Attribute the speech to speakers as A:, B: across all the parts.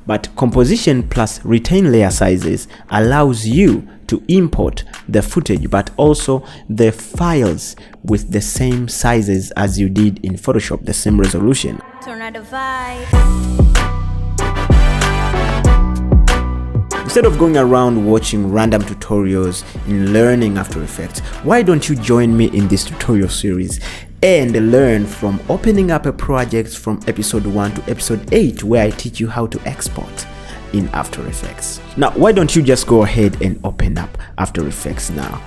A: But composition plus retain layer sizes allows you to import the footage but also the files with the same sizes as you did in Photoshop, the same resolution.
B: Tornado vibe.
A: Instead of going around watching random tutorials in learning After Effects, why don't you join me in this tutorial series and learn from opening up a project from episode 1 to episode 8, where I teach you how to export in After Effects. Now, why don't you just go ahead and open up After Effects now?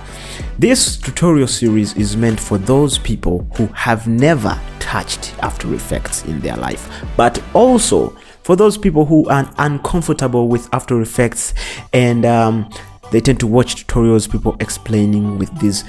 A: This tutorial series is meant for those people who have never touched After Effects in their life, but also for those people who are uncomfortable with After Effects and they tend to watch tutorials, people explaining with these,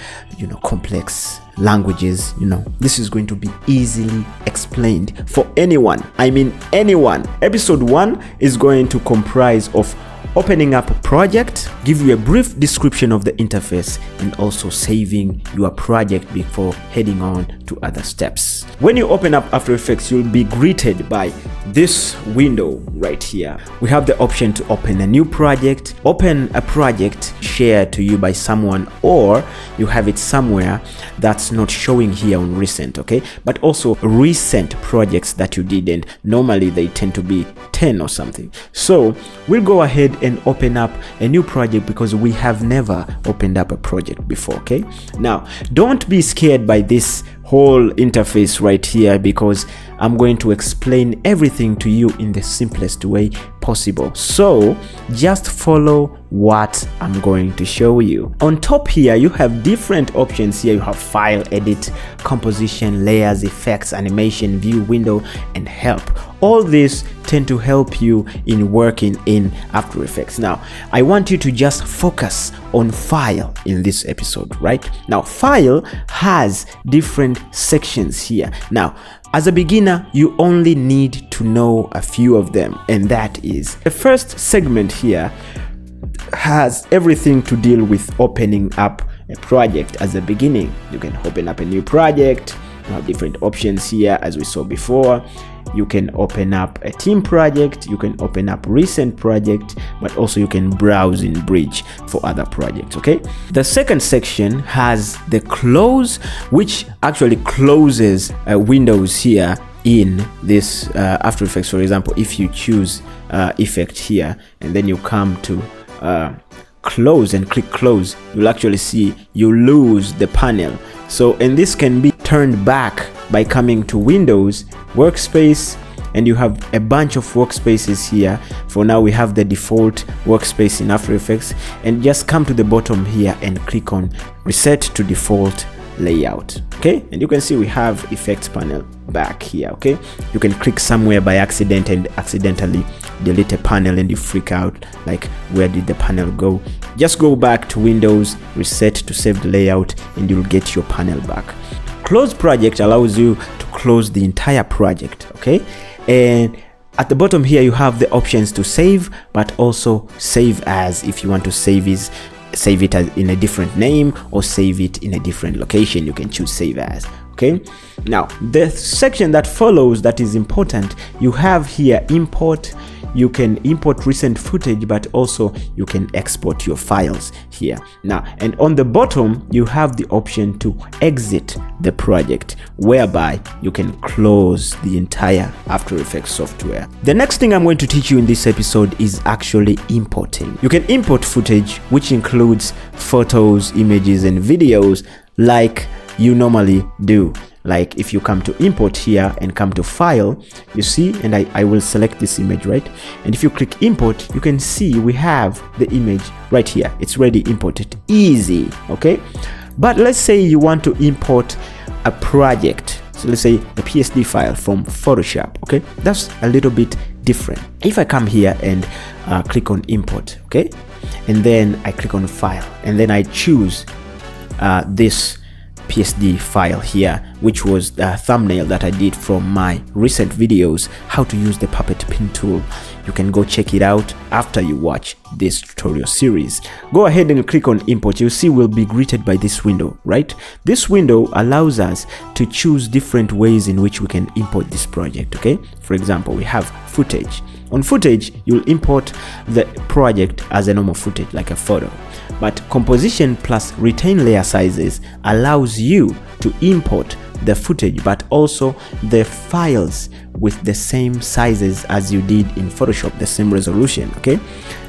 A: complex languages. This is going to be easily explained for anyone. I mean anyone. Episode 1 is going to comprise of opening up a project, give you a brief description of the interface, and also saving your project before heading on to other steps. When you open up After Effects, you'll be greeted by this window right here. We have the option to open a new project, open a project shared to you by someone, or you have it somewhere that's not showing here on recent, okay? But also recent projects that you did, and normally they tend to be 10 or something. So we'll go ahead and open up a new project because we have never opened up a project before, okay? Now, don't be scared by this whole interface right here, because I'm going to explain everything to you in the simplest way possible. So just follow what I'm going to show you. On top here, you have different options here. You have file, edit, composition, layers, effects, animation, view, window, and help. All these tend to help you in working in After Effects. Now, I want you to just focus on file in this episode, right? Now, file has different sections here. Now, as a beginner, you only need to know a few of them, and that is the first segment here has everything to deal with opening up a project. As a beginning, you can open up a new project. You have different options here, as we saw before. You can open up a team project, you can open up recent project, but also you can browse in Bridge for other projects, okay? The second section has the close, which actually closes windows here in this After Effects. For example, if you choose effect here and then you come to close and click close, you'll actually see you lose the panel. So, and this can be turned back by coming to Windows, Workspace, and you have a bunch of workspaces here. For now, we have the default workspace in After Effects, and just come to the bottom here and click on Reset to Default Layout, okay? And you can see we have Effects panel back here, okay? You can click somewhere by accident and accidentally delete a panel and you freak out, like, where did the panel go? Just go back to Windows, Reset to save the layout, and you'll get your panel back. Close project allows you to close the entire project, okay? And at the bottom here, you have the options to save, but also save as. If you want to save it as in a different name or save it in a different location, you can choose save as, okay? Now, the section that follows that is important, you have here import. You can import recent footage, but also you can export your files here. Now, and on the bottom, you have the option to exit the project, whereby you can close the entire After Effects software. The next thing I'm going to teach you in this episode is actually importing. You can import footage, which includes photos, images, and videos like you normally do. Like if you come to import here and come to file, you see, and I will select this image, right? And if you click import, you can see we have the image right here. It's already imported, easy, okay? But let's say you want to import a project. So let's say a PSD file from Photoshop, okay? That's a little bit different. If I come here and click on import, okay? And then I click on file, and then I choose this PSD file here, which was the thumbnail that I did from my recent videos, how to use the puppet pin tool. You can go check it out after you watch this tutorial series. Go ahead and click on import. You see we'll be greeted by this window, right? This window allows us to choose different ways in which we can import this project, okay? For example, we have footage, On footage, you'll import the project as a normal footage, like a photo. But composition plus retain layer sizes allows you to import the footage but also the files with the same sizes as you did in Photoshop, the same resolution. Okay,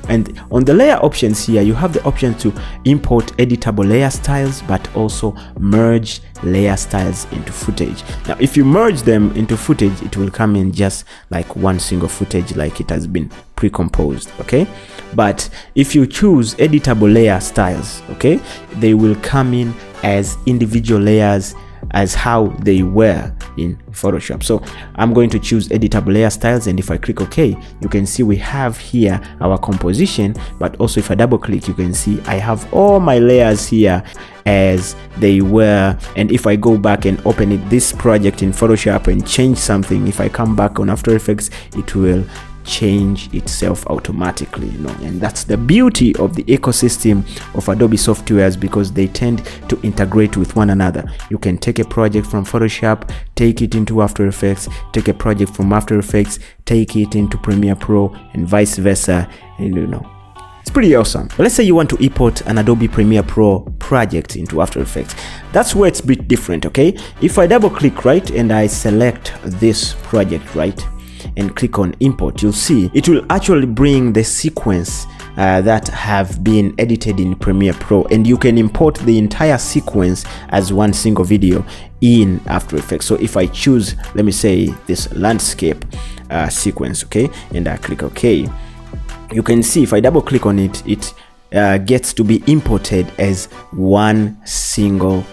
A: and on the layer options here, you have the option to import editable layer styles but also merge layer styles into footage. Now if you merge them into footage, it will come in just like one single footage, like it has been pre-composed. Okay, but if you choose editable layer styles, okay, they will come in as individual layers as how they were in Photoshop. So I'm going to choose editable layer styles, and if I click OK, you can see we have here our composition, but also if I double click, you can see I have all my layers here as they were. And if I go back and open this project in Photoshop and change something, if I come back on After Effects, it will change itself automatically, and that's the beauty of the ecosystem of Adobe softwares, because they tend to integrate with one another. You can take a project from Photoshop, take it into After Effects, take a project from After Effects, take it into Premiere Pro, and vice versa, and it's pretty awesome. But let's say you want to import an Adobe Premiere Pro project into After Effects. That's where it's a bit different. Okay, if I double click, right, and I select this project, right, and click on import, you'll see it will actually bring the sequence that have been edited in Premiere Pro, and you can import the entire sequence as one single video in After Effects. So if I choose, let me say, this landscape sequence, okay, and I click OK, you can see if I double click on it, it gets to be imported as one single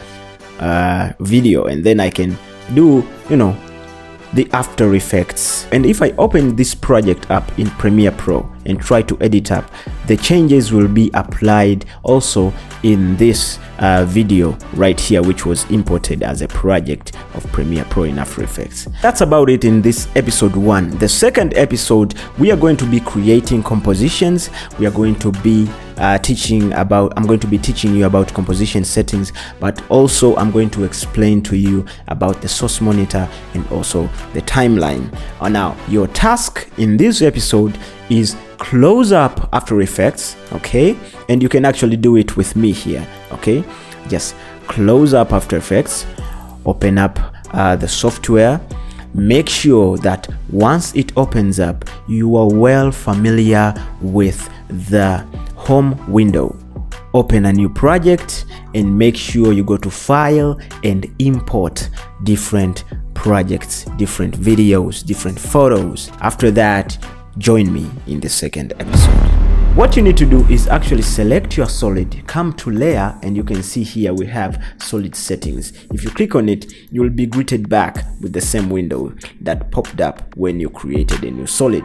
A: video, and then I can do the After Effects. And if I open this project up in Premiere Pro and try to edit up, the changes will be applied also in this video right here, which was imported as a project of Premiere Pro in After Effects. That's about it in this episode 1. The second episode, we are going to be creating compositions. We are going to be I'm going to be teaching you about composition settings, but also I'm going to explain to you about the source monitor and also the timeline. Now, your task in this episode is close up After Effects, okay, and you can actually do it with me here. Okay, just close up After Effects, open up the software. Make sure that once it opens up, you are well familiar with the home window. Open a new project and make sure you go to File and import different projects, different videos, different photos. After that, join me in the second episode. What you need to do is actually select your solid, come to layer, and you can see here we have solid settings. If you click on it, you will be greeted back with the same window that popped up when you created a new solid.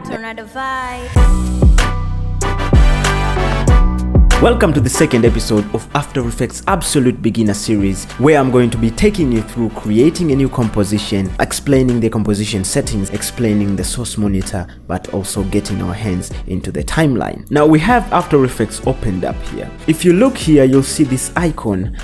A: Welcome to the second episode of After Effects Absolute Beginner Series, where I'm going to be taking you through creating a new composition, explaining the composition settings, explaining the source monitor, but also getting our hands into the timeline. Now we have After Effects opened up here. If you look here, you'll see this icon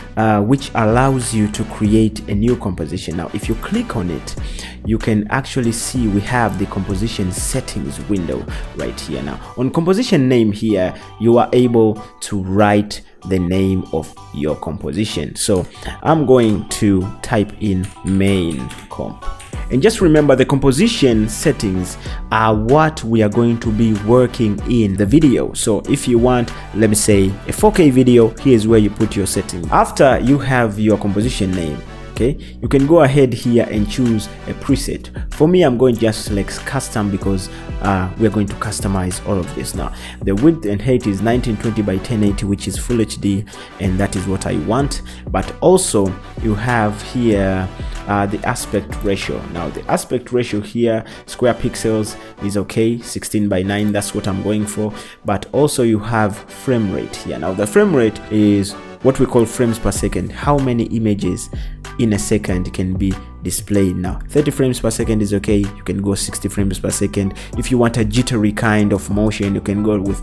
A: which allows you to create a new composition. Now if you click on it, you can actually see we have the composition settings window right here. Now on composition name here, you are able to write the name of your composition. So I'm going to type in main comp. And just remember, the composition settings are what we are going to be working in the video. So if you want, let me say, a 4K video, here's where you put your setting. After you have your composition name, okay, you can go ahead here and choose a preset. For me, I'm going to just select custom because we're going to customize all of this. Now the width and height is 1920 by 1080, which is full HD, and that is what I want. But also you have here the aspect ratio. Now the aspect ratio here, square pixels, is okay, 16 by 9, that's what I'm going for. But also you have frame rate here. Now the frame rate is what we call frames per second, how many images in a second can be displayed. Now 30 frames per second is okay. You can go 60 frames per second. If you want a jittery kind of motion, you can go with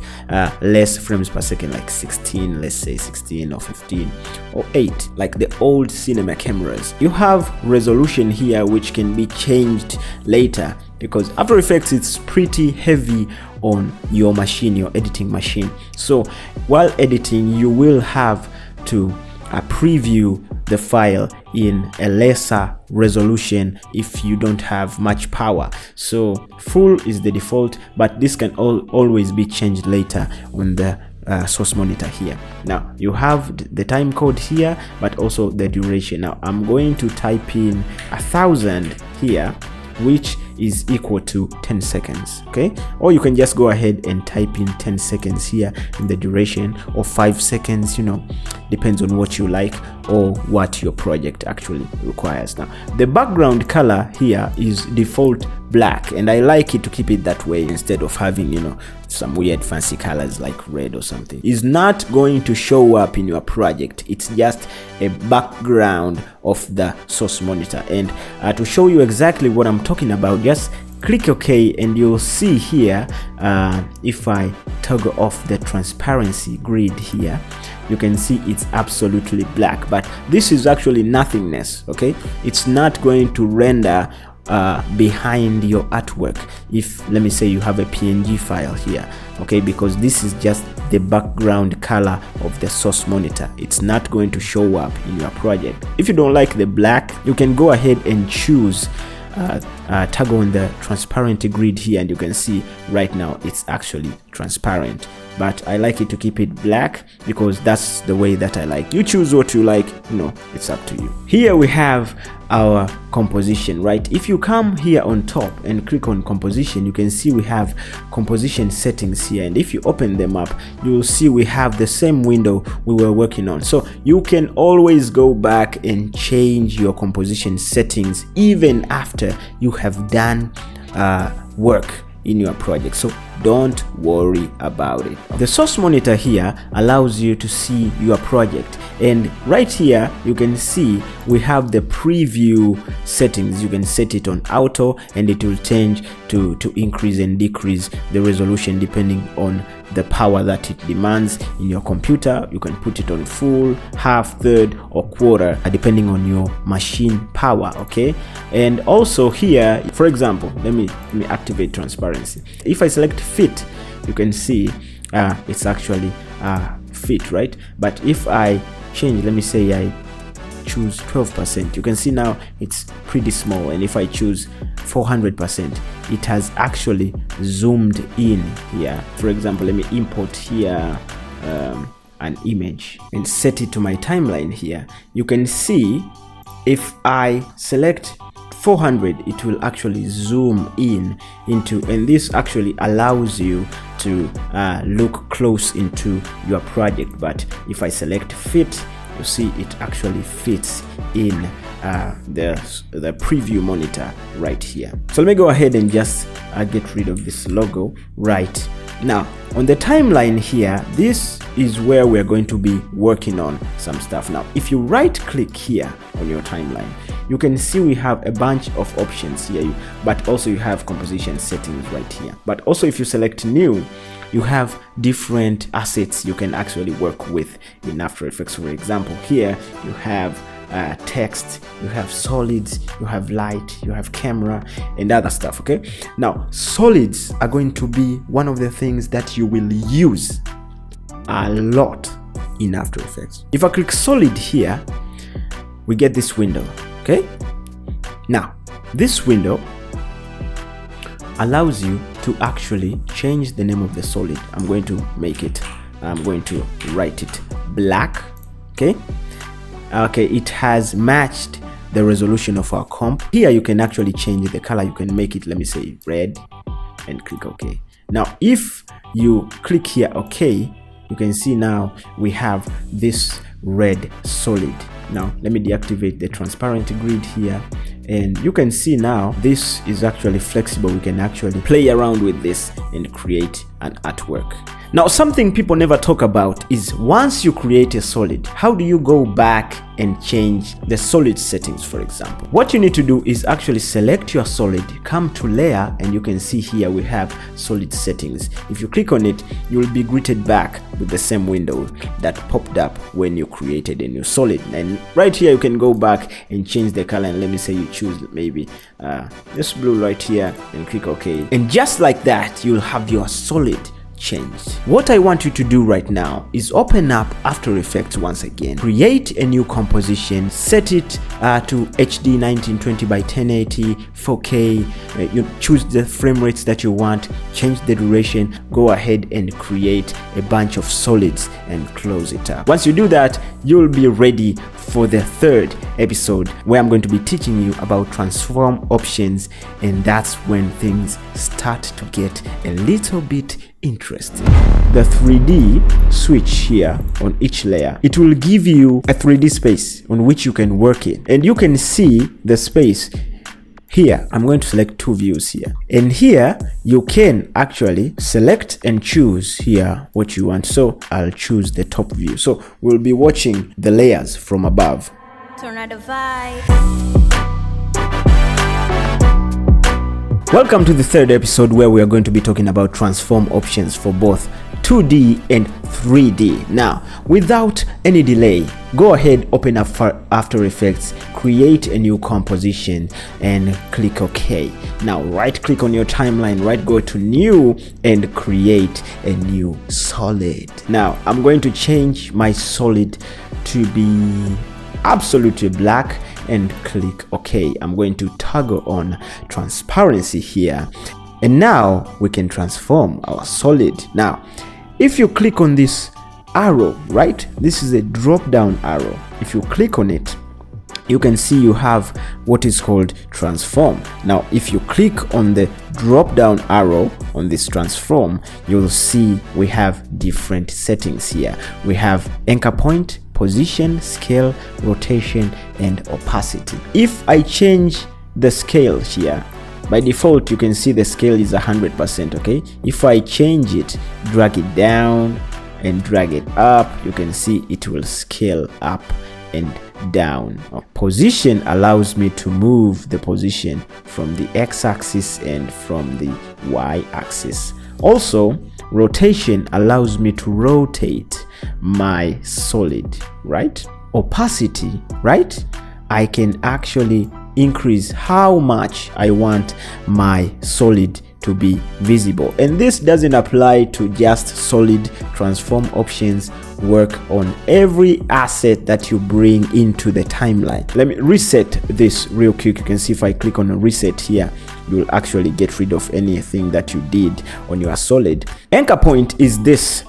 A: less frames per second, like 16, let's say 16 or 15 or 8, like the old cinema cameras. You have resolution here, which can be changed later, because After Effects, it's pretty heavy on your machine, your editing machine. So while editing, you will have to preview the file in a lesser resolution if you don't have much power. So full is the default, but this can always be changed later on the source monitor here. Now you have the time code here, but also the duration. Now I'm going to type in 1000 here, which is equal to 10 seconds. Okay, or you can just go ahead and type in 10 seconds here in the duration, or 5 seconds, you know, depends on what you like or what your project actually requires. Now the background color here is default black, and I like it to keep it that way instead of having, you know, some weird fancy colors like red or something. It's not going to show up in your project. It's just a background of the source monitor. And to show you exactly what I'm talking about, just click OK, and you'll see here, if I toggle off the transparency grid here, you can see it's absolutely black, but this is actually nothingness. Okay, it's not going to render behind your artwork if, let me say, you have a PNG file here. Okay, because this is just the background color of the source monitor. It's not going to show up in your project. If you don't like the black, you can go ahead and choose toggle on the transparent grid here, and you can see right now it's actually transparent, but I like it to keep it black because that's the way that I like. You choose what you like, you know, it's up to you. Here we have our composition, right? If you come here on top and click on composition, you can see we have composition settings here, and if you open them up, you'll see we have the same window we were working on. So you can always go back and change your composition settings even after you have done work in your project, so don't worry about it. The source monitor here allows you to see your project, and right here you can see we have the preview settings. You can set it on auto, and it will change to increase and decrease the resolution depending on the power that it demands in your computer. You can put it on full, half, third, or quarter, depending on your machine power. Okay, and also here, for example, let me activate transparency. If I select fit, you can see it's actually fit, right? But if I change, let me say I choose 12%, you can see now it's pretty small, and if I choose 400%, it has actually zoomed in here. For example, let me import here an image and set it to my timeline here. You can see if I select 400, it will actually zoom into, and this actually allows you to look close into your project. But if I select fit, you see it actually fits in the preview monitor right here. So let me go ahead and just get rid of this logo right now. On the timeline here, this is where we're going to be working on some stuff. Now if you right click here on your timeline, you can see we have a bunch of options here, but also you have composition settings right here. But also if you select new, you have different assets you can actually work with in After Effects. For example, here you have text, you have solids, you have light, you have camera, and other stuff. Okay, now solids are going to be one of the things that you will use a lot in After Effects. If I click solid here, we get this window. Okay, now this window allows you to actually change the name of the solid. I'm going to write it black. Okay, it has matched the resolution of our comp. Here you can actually change the color. You can make it, let me say, red, and click OK. Now if you click here OK, you can see now we have this red solid. Now let me deactivate the transparent grid here, and you can see now this is actually flexible. We can actually play around with this and create an artwork. Now, something people never talk about is once you create a solid, how do you go back and change the solid settings, for example? What you need to do is actually select your solid, come to layer, and you can see here we have solid settings. If you click on it, you will be greeted back with the same window that popped up when you created a new solid. And right here, you can go back and change the color. And let me say you choose maybe this blue right here and click OK. And just like that, you'll have your solid changed. What I want you to do right now is open up After Effects once again, create a new composition, set it to HD 1920 by 1080, 4K, you choose the frame rates that you want, change the duration, go ahead and create a bunch of solids and close it up. Once you do that, you'll be ready for the third episode where I'm going to be teaching you about transform options, and that's when things start to get a little bit interesting. The 3D switch here on each layer, it will give you a 3D space on which you can work in, and you can see the space here. I'm going to select two views here, and here you can actually select and choose here what you want. So I'll choose the top view, so we'll be watching the layers from above.
B: Turn on the vibe.
A: Welcome to the third episode where we are going to be talking about transform options for both 2D and 3D. Now, without any delay, go ahead, open up After Effects, create a new composition and click OK. Now, right click on your timeline, go to new and create a new solid. Now, I'm going to change my solid to be absolutely black and click OK. I'm going to toggle on transparency here, and now we can transform our solid. Now, if you click on this arrow, right, this is a drop down arrow. If you click on it, you can see you have what is called transform. Now, if you click on the drop down arrow on this transform, you'll see we have different settings here. We have anchor point, position, scale, rotation, and opacity. If I change the scale here, by default you can see the scale is 100%. okay, if I change it, drag it down and drag it up, you can see it will scale up and down. Position allows me to move the position from the x-axis and from the y-axis. Also, rotation allows me to rotate my solid, right? Opacity, right? I can actually increase how much I want my solid to be visible. And this doesn't apply to just solid. Transform options work on every asset that you bring into the timeline. Let me reset this real quick. You can see if I click on a reset here, you'll actually get rid of anything that you did on your solid. Anchor point is this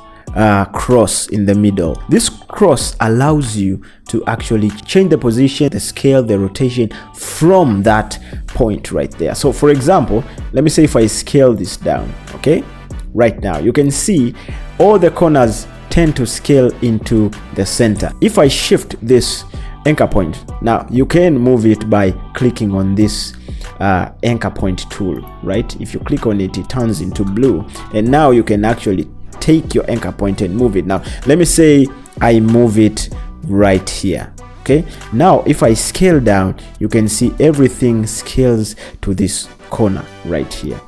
A: cross in the middle. This cross allows you to actually change the position, the scale, the rotation from that point right there. So for example, let me say if I scale this down, okay, right now you can see all the corners tend to scale into the center. If I shift this anchor point, now you can move it by clicking on this anchor point tool, right? If you click on it, it turns into blue, and now you can actually take your anchor point and move it. Now let me say I move it right here, okay? Now if I scale down, you can see everything scales to this corner right here,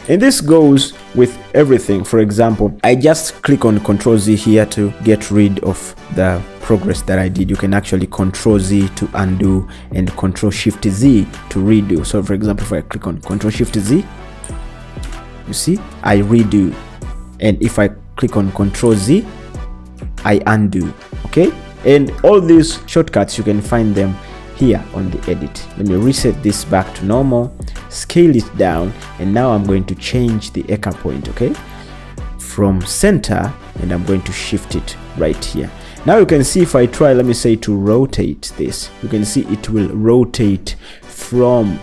A: and this goes with everything. For example, I just click on Ctrl Z here to get rid of the progress that I did. You can actually Ctrl Z to undo and Ctrl Shift Z to redo. So for example, if I click on Ctrl Shift Z, you see I redo, and if I click on Ctrl Z, I undo, okay? And all these shortcuts, you can find them here on the edit. Let me reset this back to normal, scale it down, and now I'm going to change the anchor point, okay, from center, and I'm going to shift it right here. Now you can see if I try, let me say, to rotate this, you can see it will rotate from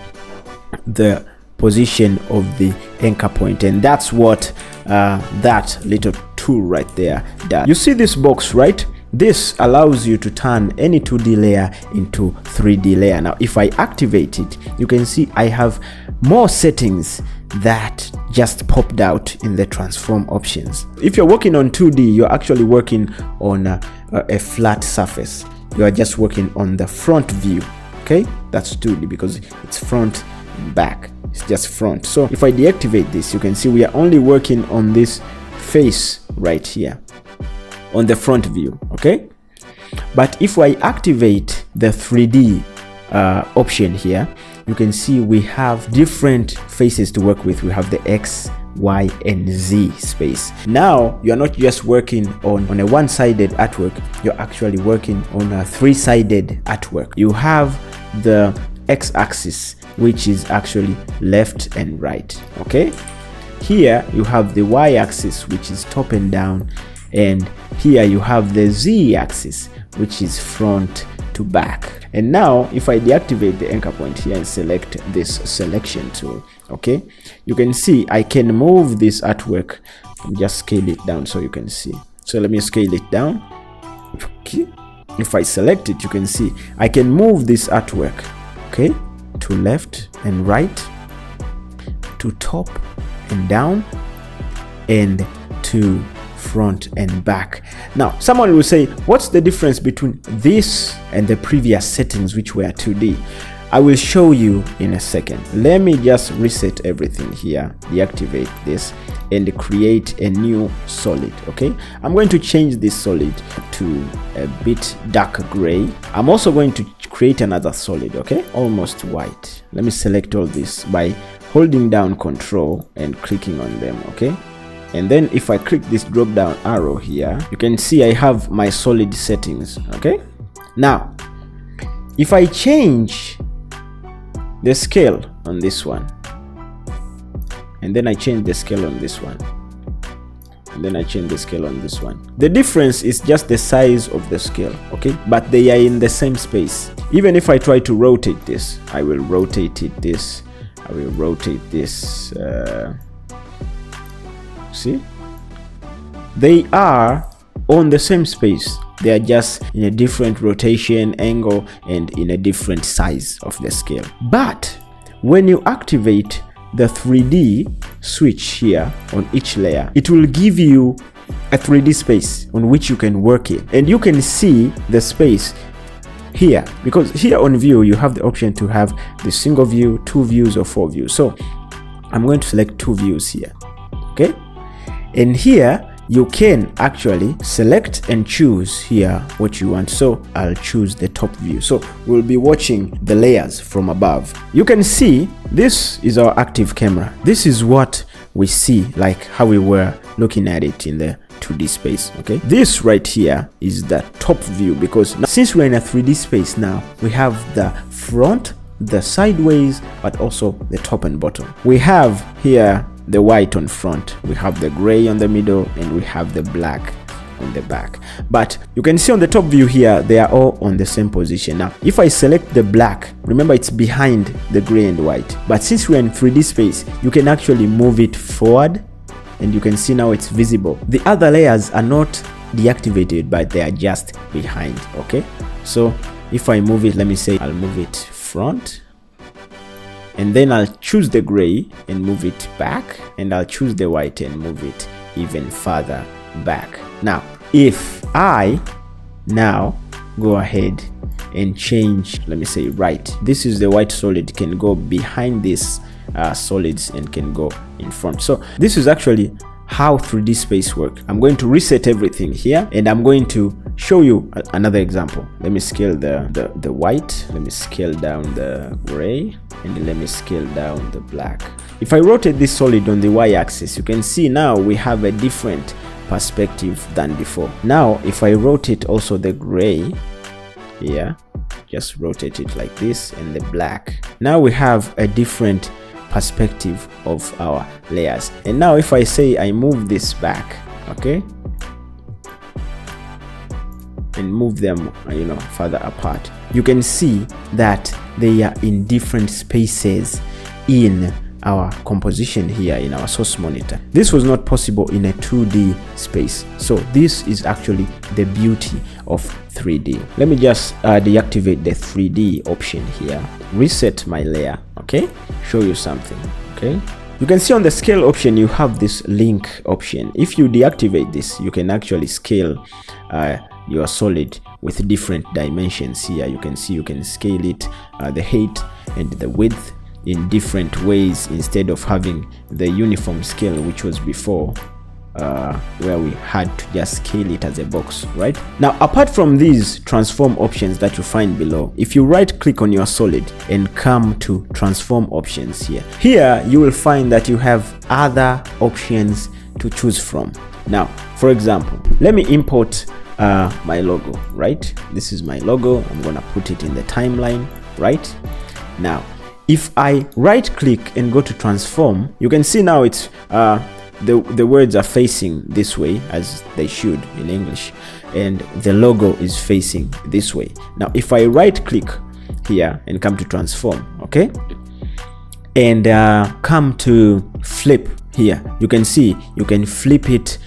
A: the position of the anchor point, and that's what that little tool right there does. You see this box, right? This allows you to turn any 2D layer into 3D layer. Now if I activate it, you can see I have more settings that just popped out in the transform options. If you're working on 2D, you're actually working on a flat surface. You are just working on the front view. Okay, that's 2D because it's front and back. It's just front. So if I deactivate this, you can see we are only working on this face right here on the front view. Okay, but if I activate the 3D option here, you can see we have different faces to work with. We have the X, Y, and Z space. Now you're not just working on a one-sided artwork, you're actually working on a three-sided artwork. You have the X-axis, which is actually left and right. Okay, here you have the Y-axis, which is top and down, and here you have the Z-axis, which is front to back. And now if I deactivate the anchor point here and select this selection tool, okay, you can see I can move this artwork. Just scale it down so you can see. So let me scale it down. Okay, if I select it, you can see I can move this artwork, okay, to left and right, to top and down, and to front and back. Now someone will say, what's the difference between this and the previous settings which were 2D? I will show you in a second. Let me just reset everything here, deactivate this, and create a new solid. Okay, I'm going to change this solid to a bit dark gray. I'm also going to create another solid, okay, almost white. Let me select all this by holding down Control and clicking on them. Okay, and then if I click this drop down arrow here, you can see I have my solid settings. Okay, now if I change the scale on this one, and then I change the scale on this one, and then I change the scale on this one, the difference is just the size of the scale. Okay, but they are in the same space. Even if I try to rotate this, I will rotate it this, I will rotate this, see, they are on the same space. They are just in a different rotation angle and in a different size of the scale. But when you activate the 3D switch here on each layer, it will give you a 3D space on which you can work in, and you can see the space here, because here on view you have the option to have the single view, 2 views, or 4 views. So I'm going to select 2 views here. Okay, and here you can actually select and choose here what you want. So I'll choose the top view. So we'll be watching the layers from above. You can see this is our active camera. This is what we see, like how we were looking at it in the 2D space. Okay, this right here is the top view, because now, since we're in a 3D space now, we have the front, the sideways, but also the top and bottom. We have here the white on front, we have the gray on the middle, and we have the black on the back. But you can see on the top view here, they are all on the same position. Now if I select the black, remember it's behind the gray and white, but since we're in 3D space, you can actually move it forward, and you can see now it's visible. The other layers are not deactivated, but they are just behind. Okay, so if I move it, let me say I'll move it front, and then I'll choose the gray and move it back, and I'll choose the white and move it even further back. Now if I now go ahead and change, let me say right, this is the white solid, can go behind this solids and can go in front. So this is actually how 3D space work. I'm going to reset everything here, and I'm going to show you another example. Let me scale the white, let me scale down the gray, and let me scale down the black. If I rotate this solid on the y-axis, you can see now we have a different perspective than before. Now if I rotate also the gray here, just rotate it like this, and the black, now we have a different perspective of our layers. And now if I say I move this back, okay, and move them further apart, you can see that they are in different spaces in our composition here in our source monitor. This was not possible in a 2D space, so this is actually the beauty of 3D. Let me just deactivate the 3D option here, reset my layer, okay, show you something. Okay, You can see on the scale option you have this link option. If you deactivate this, you can actually scale your solid with different dimensions. Here you can see you can scale it, the height and the width, in different ways instead of having the uniform scale which was before, where we had to just scale it as a box. Right now, apart from these transform options that you find below, if you right click on your solid and come to transform options, here you will find that you have other options to choose from. Now, for example, let me import my logo. Right, this is my logo. I'm gonna put it in the timeline. Right now, if I right click and go to transform, you can see now it's the words are facing this way as they should in English, and the logo is facing this way. Now if I right click here and come to transform, okay, and come to flip here, you can see you can flip it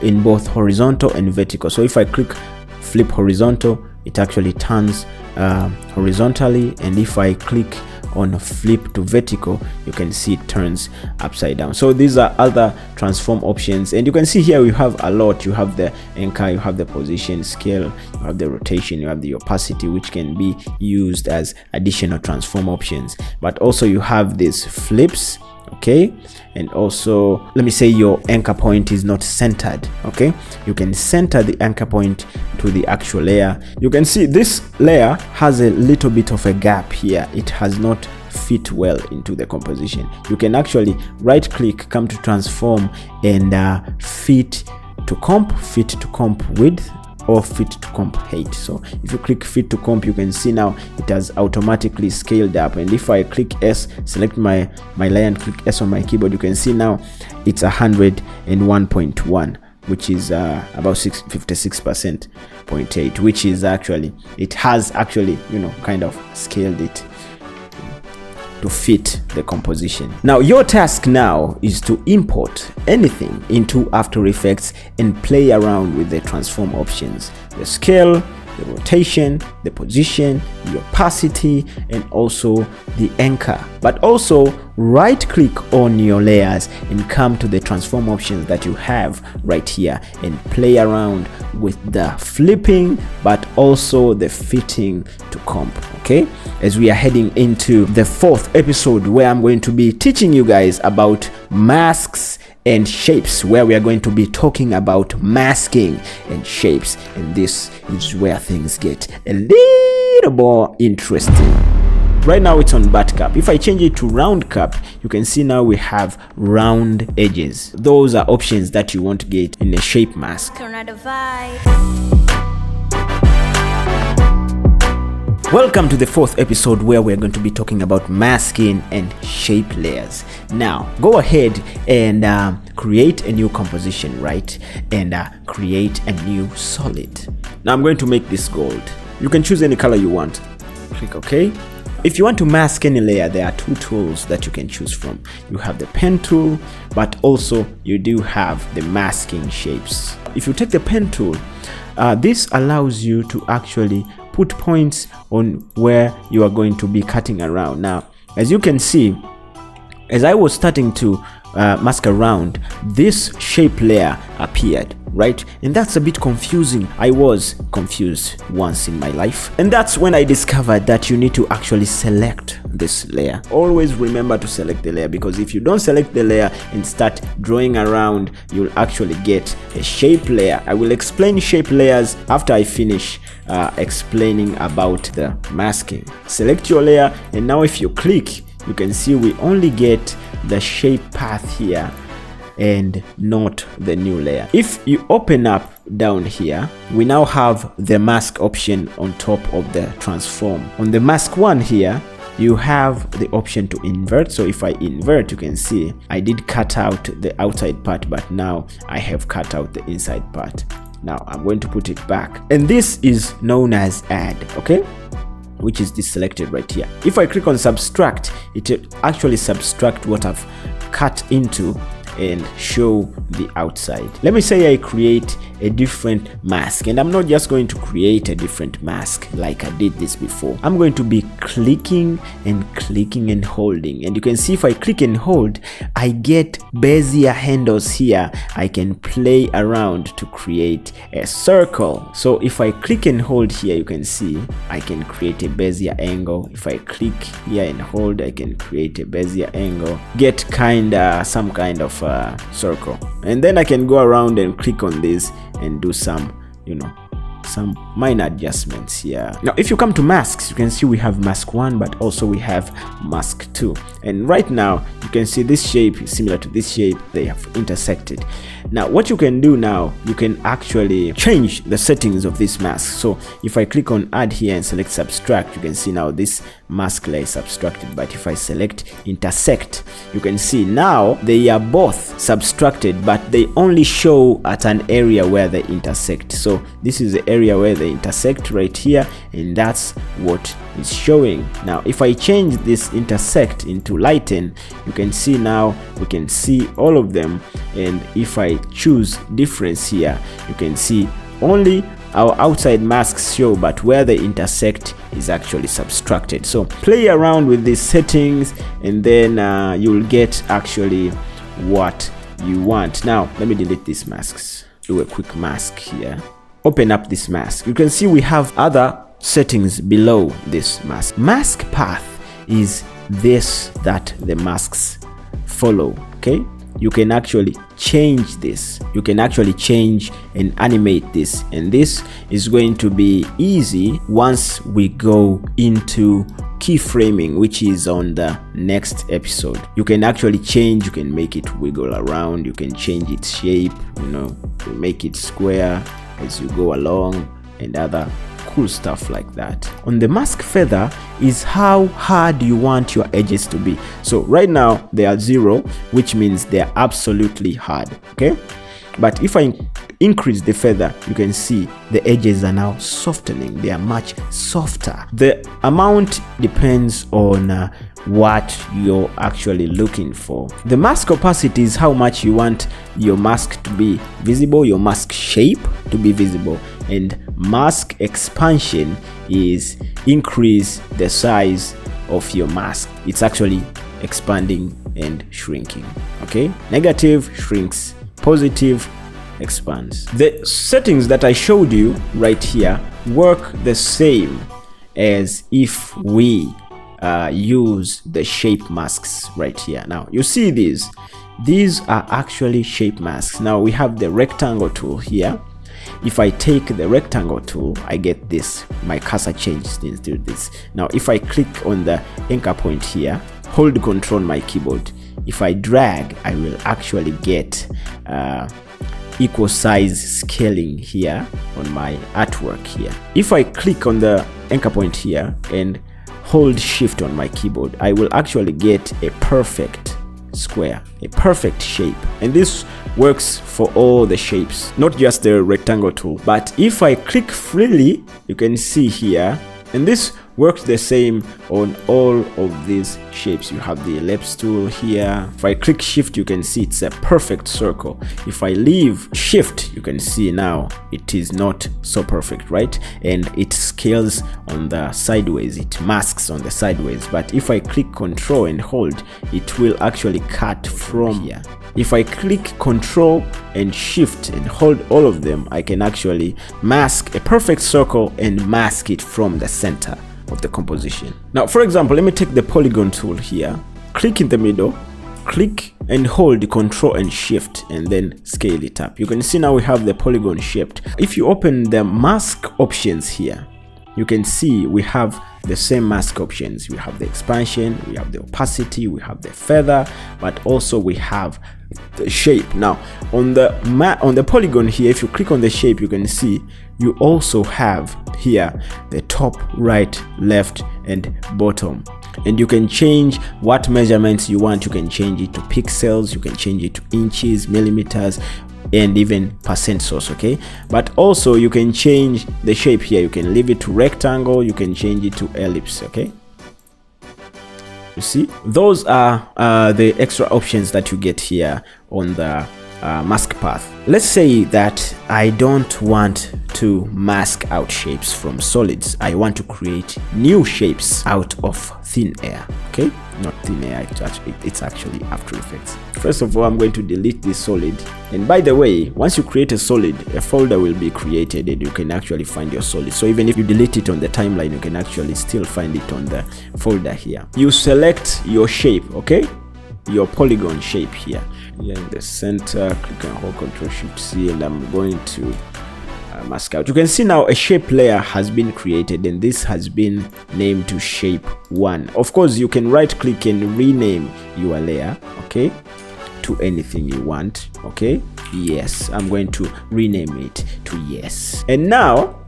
A: in both horizontal and vertical. So if I click flip horizontal, it actually turns horizontally, and if I click on flip to vertical, you can see it turns upside down. So these are other transform options, and you can see here you have a lot. You have the anchor, you have the position, scale, you have the rotation, you have the opacity, which can be used as additional transform options. But also you have these flips, okay, and also let me say your anchor point is not centered. Okay, you can center the anchor point to the actual layer. You can see this layer has a little bit of a gap here. It has not fit well into the composition. You can actually right click, come to transform, and fit to comp width, or fit to comp height. So if you click fit to comp, you can see now it has automatically scaled up. And if I click S, select my layer and click S on my keyboard, you can see now it's 101.1, which is about 56%, 0.8, which is actually, it has actually, you know, kind of scaled it to fit the composition. Now your task now is to import anything into After Effects and play around with the transform options, the scale, the rotation, the position, the opacity, and also the anchor. But also right click on your layers and come to the transform options that you have right here and play around with the flipping, but also the fitting to comp. Okay, as we are heading into the 4th episode, where I'm going to be teaching you guys about masks and shapes, where we are going to be talking about masking and shapes, and this is where things get a little more interesting. Right now it's on bat cap. If I change it to round cap, you can see now we have round edges. Those are options that you won't get in a shape mask.
B: Tornado vibe.
A: Welcome to the 4th episode, where we're going to be talking about masking and shape layers. Now go ahead and create a new composition, right, and create a new solid. Now I'm going to make this gold. You can choose any color you want. Click OK. If you want to mask any layer, there are 2 tools that you can choose from. You have the pen tool, but also you do have the masking shapes. If you take the pen tool, this allows you to actually put points on where you are going to be cutting around. Now, as you can see, as I was starting to mask around, this shape layer appeared, right? And that's a bit confusing. I was confused once in my life, and that's when I discovered that you need to actually select this layer. Always remember to select the layer, because if you don't select the layer and start drawing around, you'll actually get a shape layer. I will explain shape layers after I finish explaining about the masking. Select your layer, and now if you click, you can see we only get the shape path here and not the new layer. If you open up down here, we now have the mask option on top of the transform. On the mask one here, you have the option to invert. So if I invert, you can see I did cut out the outside part, but now I have cut out the inside part. Now I'm going to put it back, and this is known as add, okay, which is this selected right here. If I click on subtract, it actually subtract what I've cut into and show the outside. Let me say I create a different mask, and I'm not just going to create a different mask like I did this before. I'm going to be clicking and holding, and you can see if I click and hold, I get Bezier handles here. I can play around to create a circle. So if I click and hold here, you can see I can create a Bezier angle. If I click here and hold, I can create a Bezier angle, get some kind of circle, and then I can go around and click on this and do some minor adjustments here. Now if you come to masks, you can see we have mask 1, but also we have mask 2, and right now you can see this shape is similar to this shape. They have intersected. Now what you can do now, you can actually change the settings of this mask. So if I click on add here and select subtract, you can see now this mask layer is subtracted, but if I select intersect, you can see now they are both subtracted, but they only show at an area where they intersect. So this is the area where they intersect right here, and that's what is showing. Now if I change this intersect into lighten, you can see now we can see all of them, and if I choose difference here, you can see only our outside masks show, but where they intersect is actually subtracted. So play around with these settings, and then you'll get actually what you want. Now let me delete these masks, do a quick mask here, open up this mask. You can see we have other settings below this mask. Mask path is this that the masks follow. Okay, you can actually change this. You can actually change and animate this, and this is going to be easy once we go into keyframing, which is on the next episode. You can actually change, you can make it wiggle around, you can change its shape, make it square as you go along, and other cool stuff like that. On the mask feather is how hard you want your edges to be. So right now they are 0, which means they are absolutely hard. Okay, but if I increase the feather, you can see the edges are now softening. They are much softer. The amount depends on what you're actually looking for. The mask opacity is how much you want your mask to be visible, your mask shape to be visible, and mask expansion is increase the size of your mask. It's actually expanding and shrinking. Okay, negative shrinks, positive expands. The settings that I showed you right here work the same as if we use the shape masks right here. Now you see these are actually shape masks. Now we have the rectangle tool here. If I take the rectangle tool, I get this, my cursor changes into this. Now if I click on the anchor point here, hold control on my keyboard, if I drag, I will actually get equal size scaling here on my artwork here. If I click on the anchor point here and hold shift on my keyboard, I will actually get a perfect square, a perfect shape, and this works for all the shapes, not just the rectangle tool. But if I click freely, you can see here, and this works the same on all of these shapes. You have the ellipse tool here. If I click shift, you can see it's a perfect circle. If I leave shift, you can see now it is not so perfect, right? And it scales on the sideways, it masks on the sideways. But if I click control and hold, it will actually cut from here. If I click control and shift and hold all of them, I can actually mask a perfect circle and mask it from the center of the composition. Now for example, let me take the polygon tool here, click in the middle, click and hold control and shift, and then scale it up. You can see now we have the polygon shaped. If you open the mask options here, you can see we have the same mask options. We have the expansion, we have the opacity, we have the feather, but also we have the shape. Now on the polygon here, if you click on the shape, you can see you also have here the top, right, left, and bottom, and you can change what measurements you want. You can change it to pixels, you can change it to inches, millimeters, and even percent source. Okay, but also you can change the shape here. You can leave it to rectangle, you can change it to ellipse. Okay, You see, those are the extra options that you get here on the mask path. Let's say that I don't want to mask out shapes from solids. I want to create new shapes out of thin air. Okay, not thin air, it's actually After Effects. First of all, I'm going to delete this solid. And by the way, once you create a solid, a folder will be created and you can actually find your solid. So even if you delete it on the timeline, you can actually still find it on the folder here. You select your shape, okay, your polygon shape here in the center. Click and hold Ctrl+Shift+C, and I'm going to mask out. You can see now a shape layer has been created, and this has been named to shape 1. Of course, you can right click and rename your layer, okay, to anything you want. Okay, yes, I'm going to rename it to yes. And now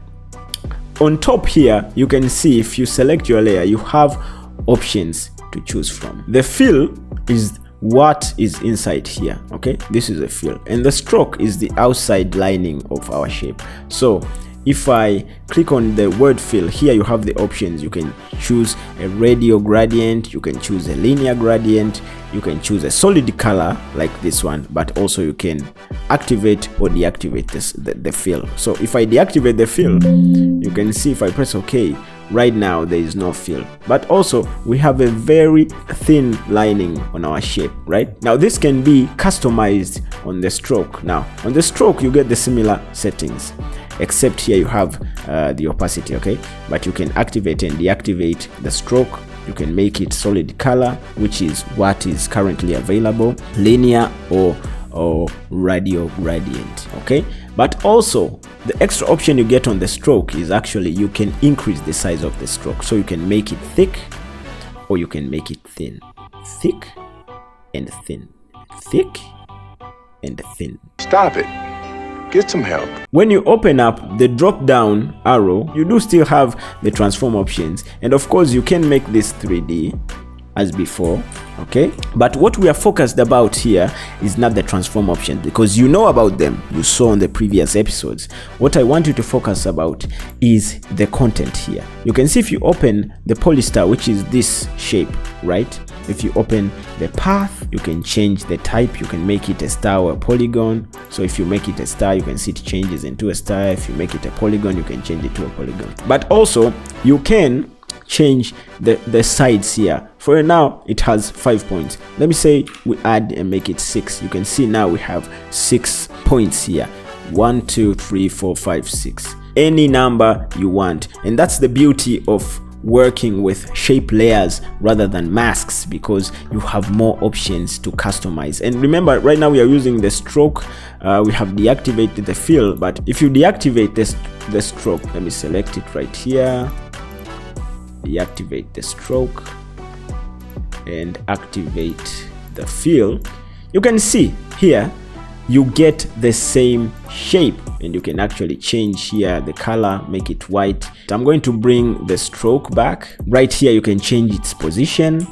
A: on top here, you can see if you select your layer, you have options to choose from. The fill is what is inside here. Okay, this is a fill, and the stroke is the outside lining of our shape. So if I click on the word fill here, you have the options. You can choose a radial gradient, you can choose a linear gradient, you can choose a solid color like this one, but also you can activate or deactivate the fill. So if I deactivate the fill, you can see if I press OK, right now there is no fill, but also we have a very thin lining on our shape. Right now this can be customized on the stroke. Now on the stroke you get the similar settings, except here you have the opacity, okay, but you can activate and deactivate the stroke. You can make it solid color, which is what is currently available, linear or radial gradient, okay. But also the extra option you get on the stroke is actually you can increase the size of the stroke. So you can make it thick or you can make it thin. Thick and thin. Thick and thin.
C: Stop it. Get some help. When
A: you open up the drop down arrow, you do still have the transform options, and of course you can make this 3D as before, okay. But what we are focused about here is not the transform option, because you know about them, you saw on the previous episodes. What I want you to focus about is the content here. You can see if you open the polystar, which is this shape, right? If you open the path, you can change the type. You can make it a star or a polygon. So if you make it a star, you can see it changes into a star. If you make it a polygon, you can change it to a polygon. But also you can change the sides here. For now it has 5 points. Let me say we add and make it 6. You can see now we have 6 points here. 1 2 3 4 5 6, any number you want. And that's the beauty of working with shape layers rather than masks, because you have more options to customize. And remember, right now we are using the stroke. We have deactivated the fill, but if you deactivate the stroke, let me select it right here, deactivate the stroke and activate the fill, you can see here you get the same shape, and you can actually change here the color, make it white. I'm going to bring the stroke back. Right here you can change its position,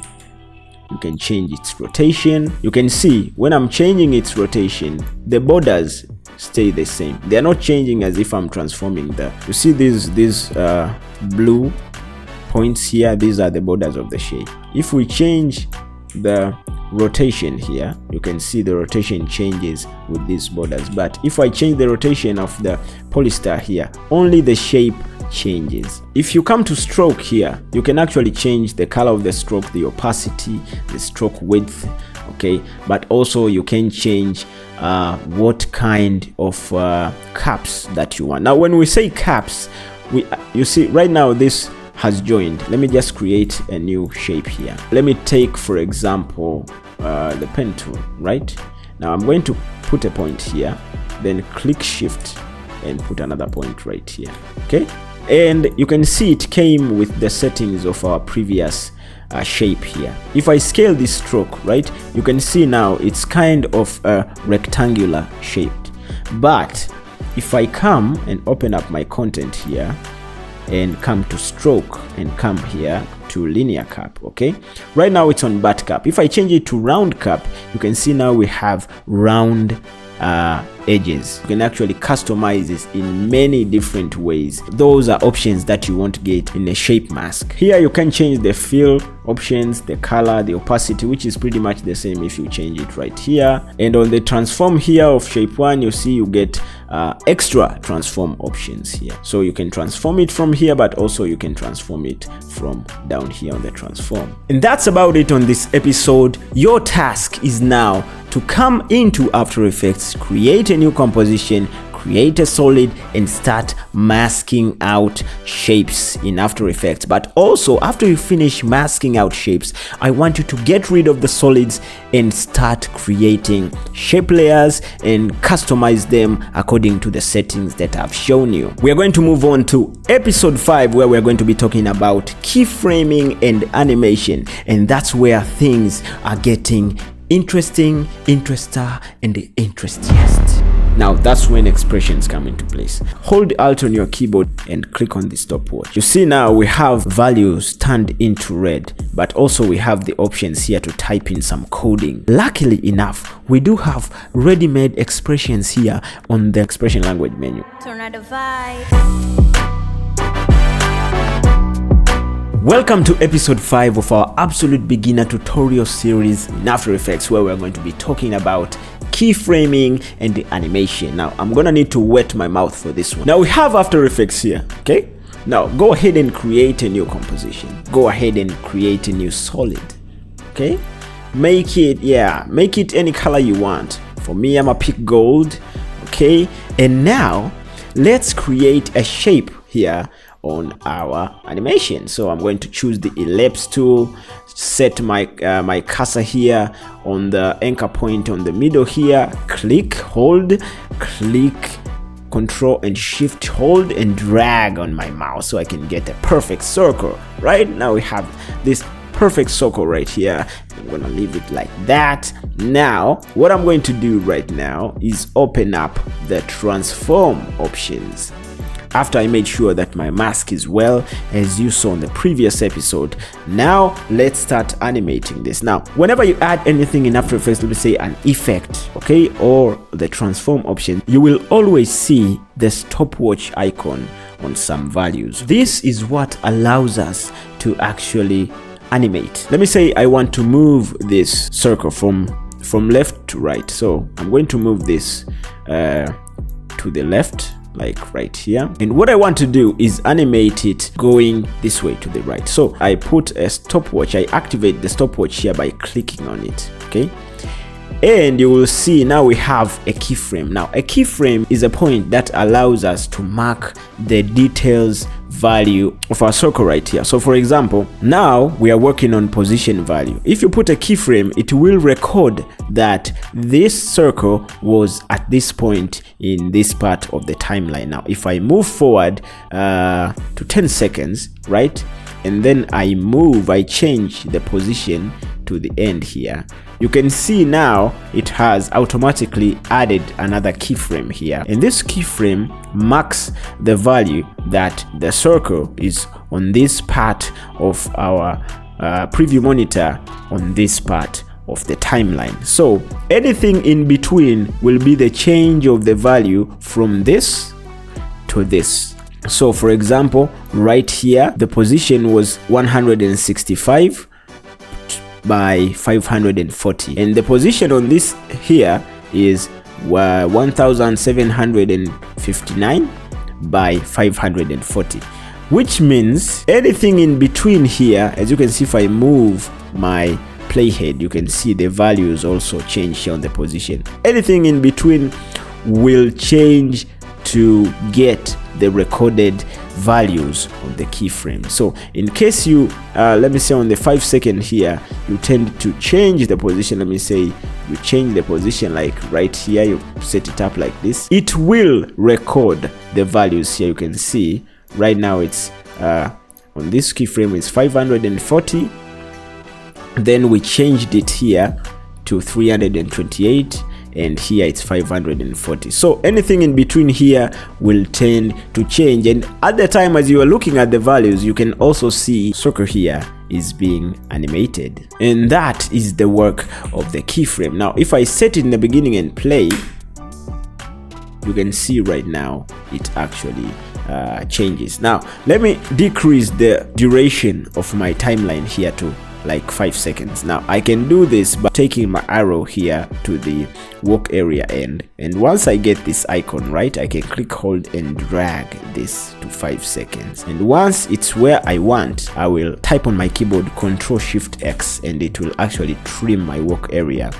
A: you can change its rotation. You can see when I'm changing its rotation, the borders stay the same. They are not changing as if I'm transforming you see these blue points here, these are the borders of the shape. If we change the rotation here, you can see the rotation changes with these borders. But if I change the rotation of the polystar here, only the shape changes. If you come to stroke here, you can actually change the color of the stroke, the opacity, the stroke width, okay. But also you can change what kind of caps that you want. Now when we say caps, you see right now this has joined. Let me just create a new shape here. Let me take, for example, the pen tool. Right now I'm going to put a point here, then click shift and put another point right here, okay. And you can see it came with the settings of our previous shape here. If I scale this stroke, right, you can see now it's kind of a rectangular shape. But if I come and open up my content here and come to stroke and come here to linear cap, okay, right now it's on bat cap. If I change it to round cap, you can see now we have round edges. You can actually customize this in many different ways. Those are options that you won't get in a shape mask. Here you can change the fill options, the color, the opacity, which is pretty much the same if you change it right here. And on the transform here of shape 1, you see you get extra transform options here. So you can transform it from here, but also you can transform it from down here on the transform. And that's about it on this episode. Your task is now to come into After Effects, create a new composition, create a solid, and start masking out shapes in After Effects. But also, after you finish masking out shapes, I want you to get rid of the solids and start creating shape layers and customize them according to the settings that I've shown you. We are going to move on to episode 5, where we're going to be talking about keyframing and animation, and that's where things are getting interesting, interester, and interestiest. Now that's when expressions come into place. Hold Alt on your keyboard and click on the stopwatch. You see now we have values turned into red, but also we have the options here to type in some coding. Luckily enough, we do have ready-made expressions here on the expression language menu.
B: Turn on the vibe.
A: Welcome to episode 5 of our absolute beginner tutorial series in After Effects, where we're going to be talking about keyframing and the animation. Now I'm gonna need to wet my mouth for this one. Now we have After Effects here, okay? Now go ahead and create a new composition. Go ahead and create a new solid, okay? Make it any color you want. For me, I'm a pick gold, okay? And now let's create a shape here on our animation. So I'm going to choose the ellipse tool, set my my cursor here on the anchor point on the middle here, click, hold, click, Control and Shift, hold, and drag on my mouse so I can get a perfect circle. Right now we have this perfect circle right here. I'm gonna leave it like that. Now what I'm going to do right now is open up the transform options. After I made sure that my mask is well, as you saw in the previous episode, now let's start animating this. Now, whenever you add anything in After Effects, let me say an effect, okay, or the transform option, you will always see the stopwatch icon on some values. This is what allows us to actually animate. Let me say I want to move this circle from left to right. So I'm going to move this to the left, like right here, and what I want to do is animate it going this way to the right. So I put a stopwatch, I activate the stopwatch here by clicking on it, okay, and you will see now we have a keyframe. Now a keyframe is a point that allows us to mark the details value of our circle right here. So for example, now we are working on position value. If you put a keyframe, it will record that this circle was at this point in this part of the timeline. Now if I move forward to 10 seconds, right, and then I change the position to the end here, you can see now it has automatically added another keyframe here, and this keyframe marks the value that the circle is on this part of our preview monitor, on this part of the timeline. So anything in between will be the change of the value from this to this. So for example, right here the position was 165 by 540, and the position on this here is 1759 by 540, which means anything in between here, as you can see, if I move my playhead, you can see the values also change here on the position. Anything in between will change to get the recorded values of the keyframe. So in case you let me say on the 5 second here, you tend to change the position. Let me say you change the position like right here, you set it up like this, it will record the values here. You can see right now it's on this keyframe is 540, then we changed it here to 328, and here it's 540. So anything in between here will tend to change, and at the time as you are looking at the values, you can also see circle here is being animated, and that is the work of the keyframe. Now if I set it in the beginning and play, you can see right now it actually changes. Now let me decrease the duration of my timeline here to like 5 seconds. Now I can do this by taking my arrow here to the work area end, and once I get this icon, right, I can click, hold and drag this to 5 seconds, and once it's where I want, I will type on my keyboard Ctrl+Shift+X, and it will actually trim my work area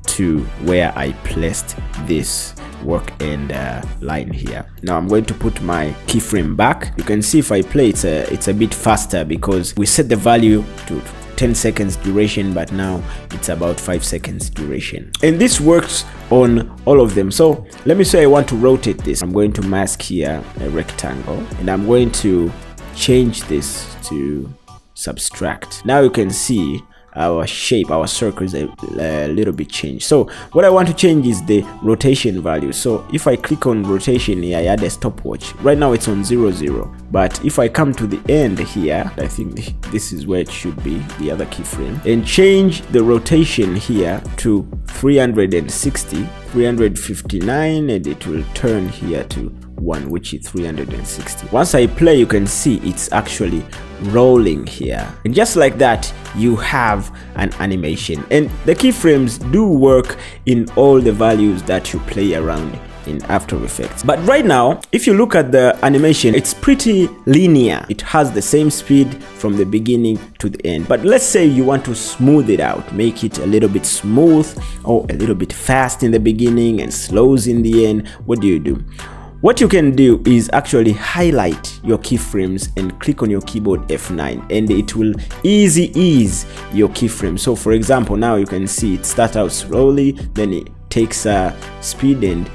A: to where I placed this work end line here. Now I'm going to put my keyframe back. You can see if I play, it's a bit faster because we set the value to 10 seconds duration, but now it's about 5 seconds duration, and this works on all of them. So let me say I want to rotate this. I'm going to mask here a rectangle, and I'm going to change this to subtract. Now you can see our shape, our circle is a little bit changed. So what I want to change is the rotation value. So if I click on rotation here, I add a stopwatch. Right now it's on 0, 0, but if I come to the end here, I think this is where it should be, the other keyframe, and change the rotation here to 360, 359, and it will turn here to 1, which is 360. Once I play, you can see it's actually rolling here, and just like that you have an animation. And the keyframes do work in all the values that you play around in After Effects. But right now, if you look at the animation, it's pretty linear. It has the same speed from the beginning to the end. But let's say you want to smooth it out, make it a little bit smooth or a little bit fast in the beginning and slows in the end. What do? What you can do is actually highlight your keyframes and click on your keyboard F9, and it will ease your keyframe. So for example, now you can see it starts out slowly, then it takes speed and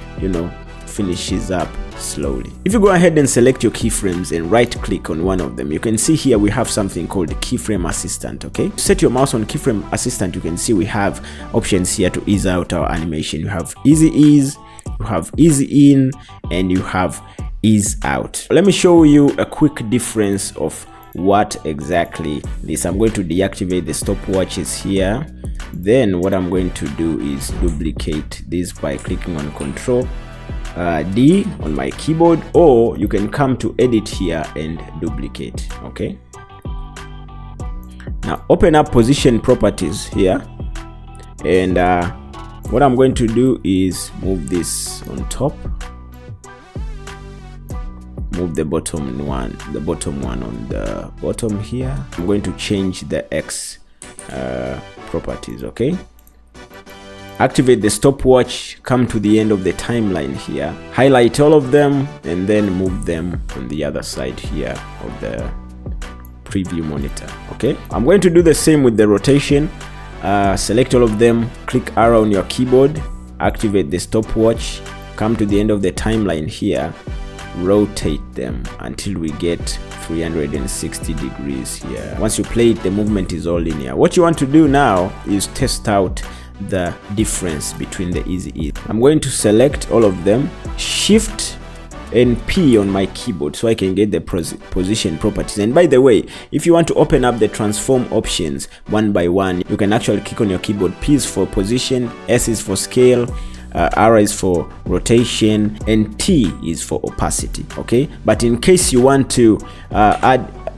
A: finishes up slowly. If you go ahead and select your keyframes and right click on one of them, you can see here we have something called the keyframe assistant. Okay, set your mouse on keyframe assistant. You can see we have options here to ease out our animation. You have easy ease, you have easy in, and you have ease out. Let me show you a quick difference of what exactly this. I'm going to deactivate the stopwatches here. Then what I'm going to do is duplicate this by clicking on Ctrl D on my keyboard, or you can come to edit here and duplicate. Okay, now open up position properties here, and what I'm going to do is move this on top, move the bottom one on the bottom here. I'm going to change the X properties. Okay, activate the stopwatch, come to the end of the timeline here, highlight all of them, and then move them on the other side here of the preview monitor. Okay, I'm going to do the same with the rotation. Select all of them, click arrow on your keyboard, activate the stopwatch, come to the end of the timeline here, rotate them until we get 360 degrees here. Once you play it, the movement is all linear. What you want to do now is test out the difference between the easy ease. I'm going to select all of them, shift and P on my keyboard so I can get the position properties. And by the way, if you want to open up the transform options one by one, you can actually click on your keyboard. P is for position, S is for scale, R is for rotation, and T is for opacity. Okay, but in case you want to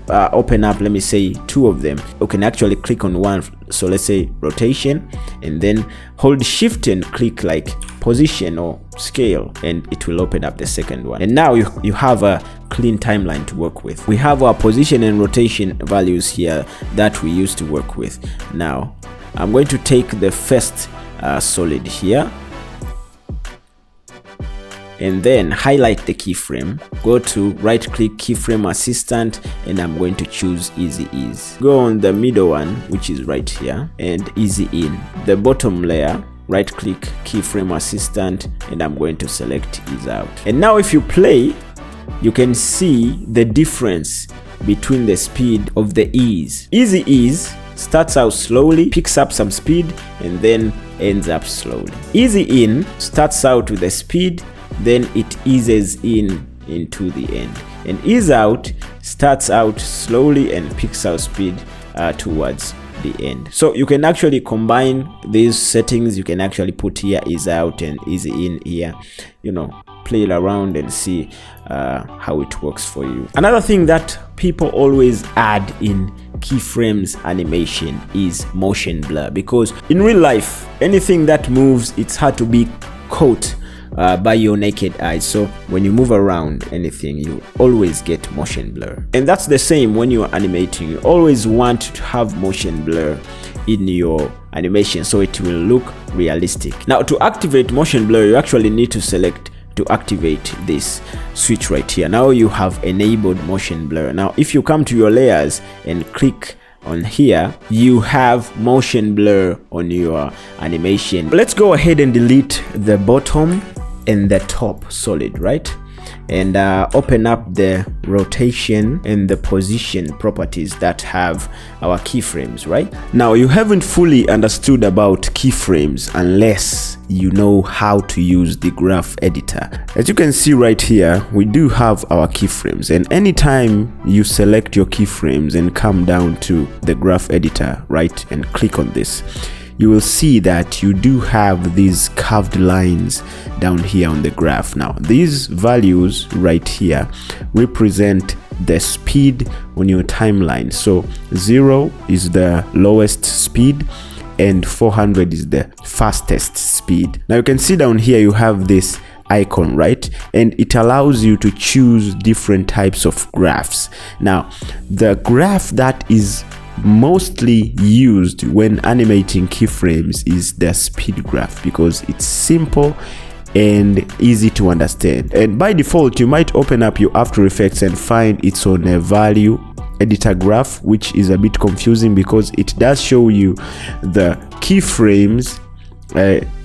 A: open up, let me say 2 of them, you can actually click on one. So let's say rotation, and then hold shift and click like position or scale, and it will open up the second one. And now you have a clean timeline to work with. We have our position and rotation values here that we used to work with. Now I'm going to take the first solid here, and then highlight the keyframe, go to right click keyframe assistant, and I'm going to choose easy ease. Go on the middle one, which is right here, and easy in. The bottom layer, right click keyframe assistant, and I'm going to select ease out. And now if you play, you can see the difference between the speed of the ease. Easy ease starts out slowly, picks up some speed, and then ends up slowly. Easy in starts out with a speed, then it eases into the end, and ease out starts out slowly and picks out speed towards the end. So you can actually combine these settings. You can actually put here ease out and easy in here, play around and see how it works for you. Another thing that people always add in keyframes animation is motion blur, because in real life anything that moves, it's hard to be caught by your naked eye. So when you move around anything, you always get motion blur. And that's the same when you're animating. You always want to have motion blur in your animation so it will look realistic. Now, to activate motion blur, you actually need to select to activate this switch right here. Now you have enabled motion blur. Now if you come to your layers and click on here, you have motion blur on your animation. Let's go ahead and delete the bottom and the top solid, right? And open up the rotation and the position properties that have our keyframes, right? Now you haven't fully understood about keyframes unless you know how to use the graph editor. As you can see right here, we do have our keyframes, and anytime you select your keyframes and come down to the graph editor, right, and click on this, you will see that you do have these curved lines down here on the graph. Now these values right here represent the speed on your timeline. So 0 is the lowest speed and 400 is the fastest speed. Now you can see down here you have this icon, right, and it allows you to choose different types of graphs. Now the graph that is mostly used when animating keyframes is the speed graph, because it's simple and easy to understand. And by default, you might open up your After Effects and find it's on a value editor graph, which is a bit confusing because it does show you the keyframes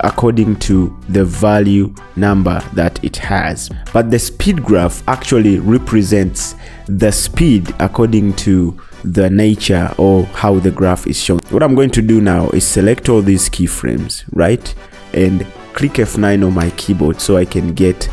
A: according to the value number that it has, but the speed graph actually represents the speed according to the nature or how the graph is shown. What I'm going to do now is select all these keyframes, right, and click F9 on my keyboard so I can get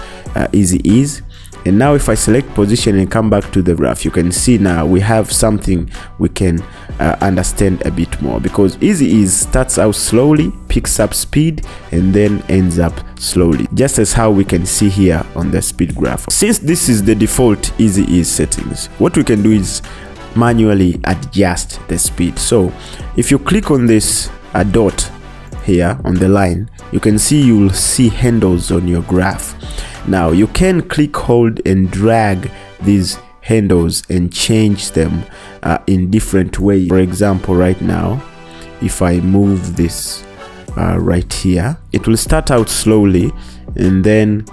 A: easy ease. And now if I select position and come back to the graph, you can see now we have something we can understand a bit more, because easy ease starts out slowly, picks up speed, and then ends up slowly, just as how we can see here on the speed graph. Since this is the default easy ease settings, what we can do is manually adjust the speed. So if you click on this dot here on the line, you can see you'll see handles on your graph. Now you can click, hold, and drag these handles and change them in different ways. For example, right now, if I move this right here, it will start out slowly and then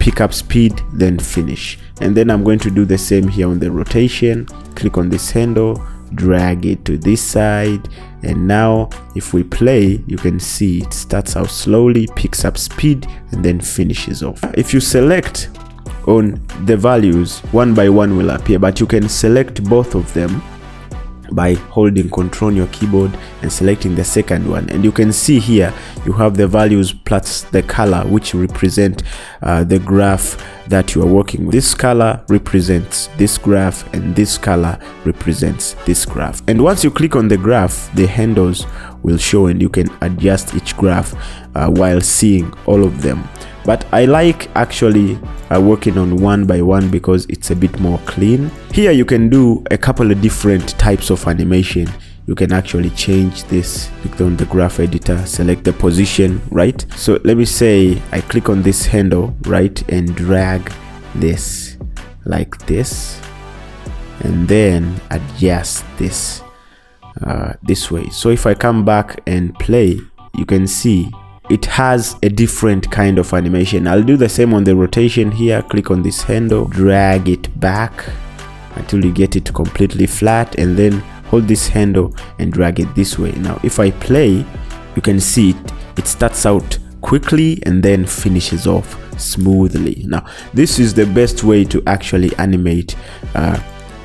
A: pick up speed, then finish. And then I'm going to do the same here on the rotation. Click on this handle, drag it to this side, and now if we play, you can see it starts out slowly, picks up speed, and then finishes off. If you select on the values, one by one will appear, but you can select both of them by holding Control on your keyboard and selecting the second one, and you can see here you have the values plus the color, which represent the graph that you are working with. This color represents this graph and this color represents this graph. And once you click on the graph, the handles will show and you can adjust each graph while seeing all of them. But I like actually working on one by one because it's a bit more clean. Here you can do a couple of different types of animation. You can actually change this. Click on the graph editor, select the position, right? So let me say I click on this handle, right, and drag this like this, and then adjust this this way. So if I come back and play, you can see it has a different kind of animation. I'll do the same on the rotation here. Click on this handle, drag it back until you get it completely flat, and then hold this handle and drag it this way. Now if I play, you can see it starts out quickly and then finishes off smoothly. Now this is the best way to actually animate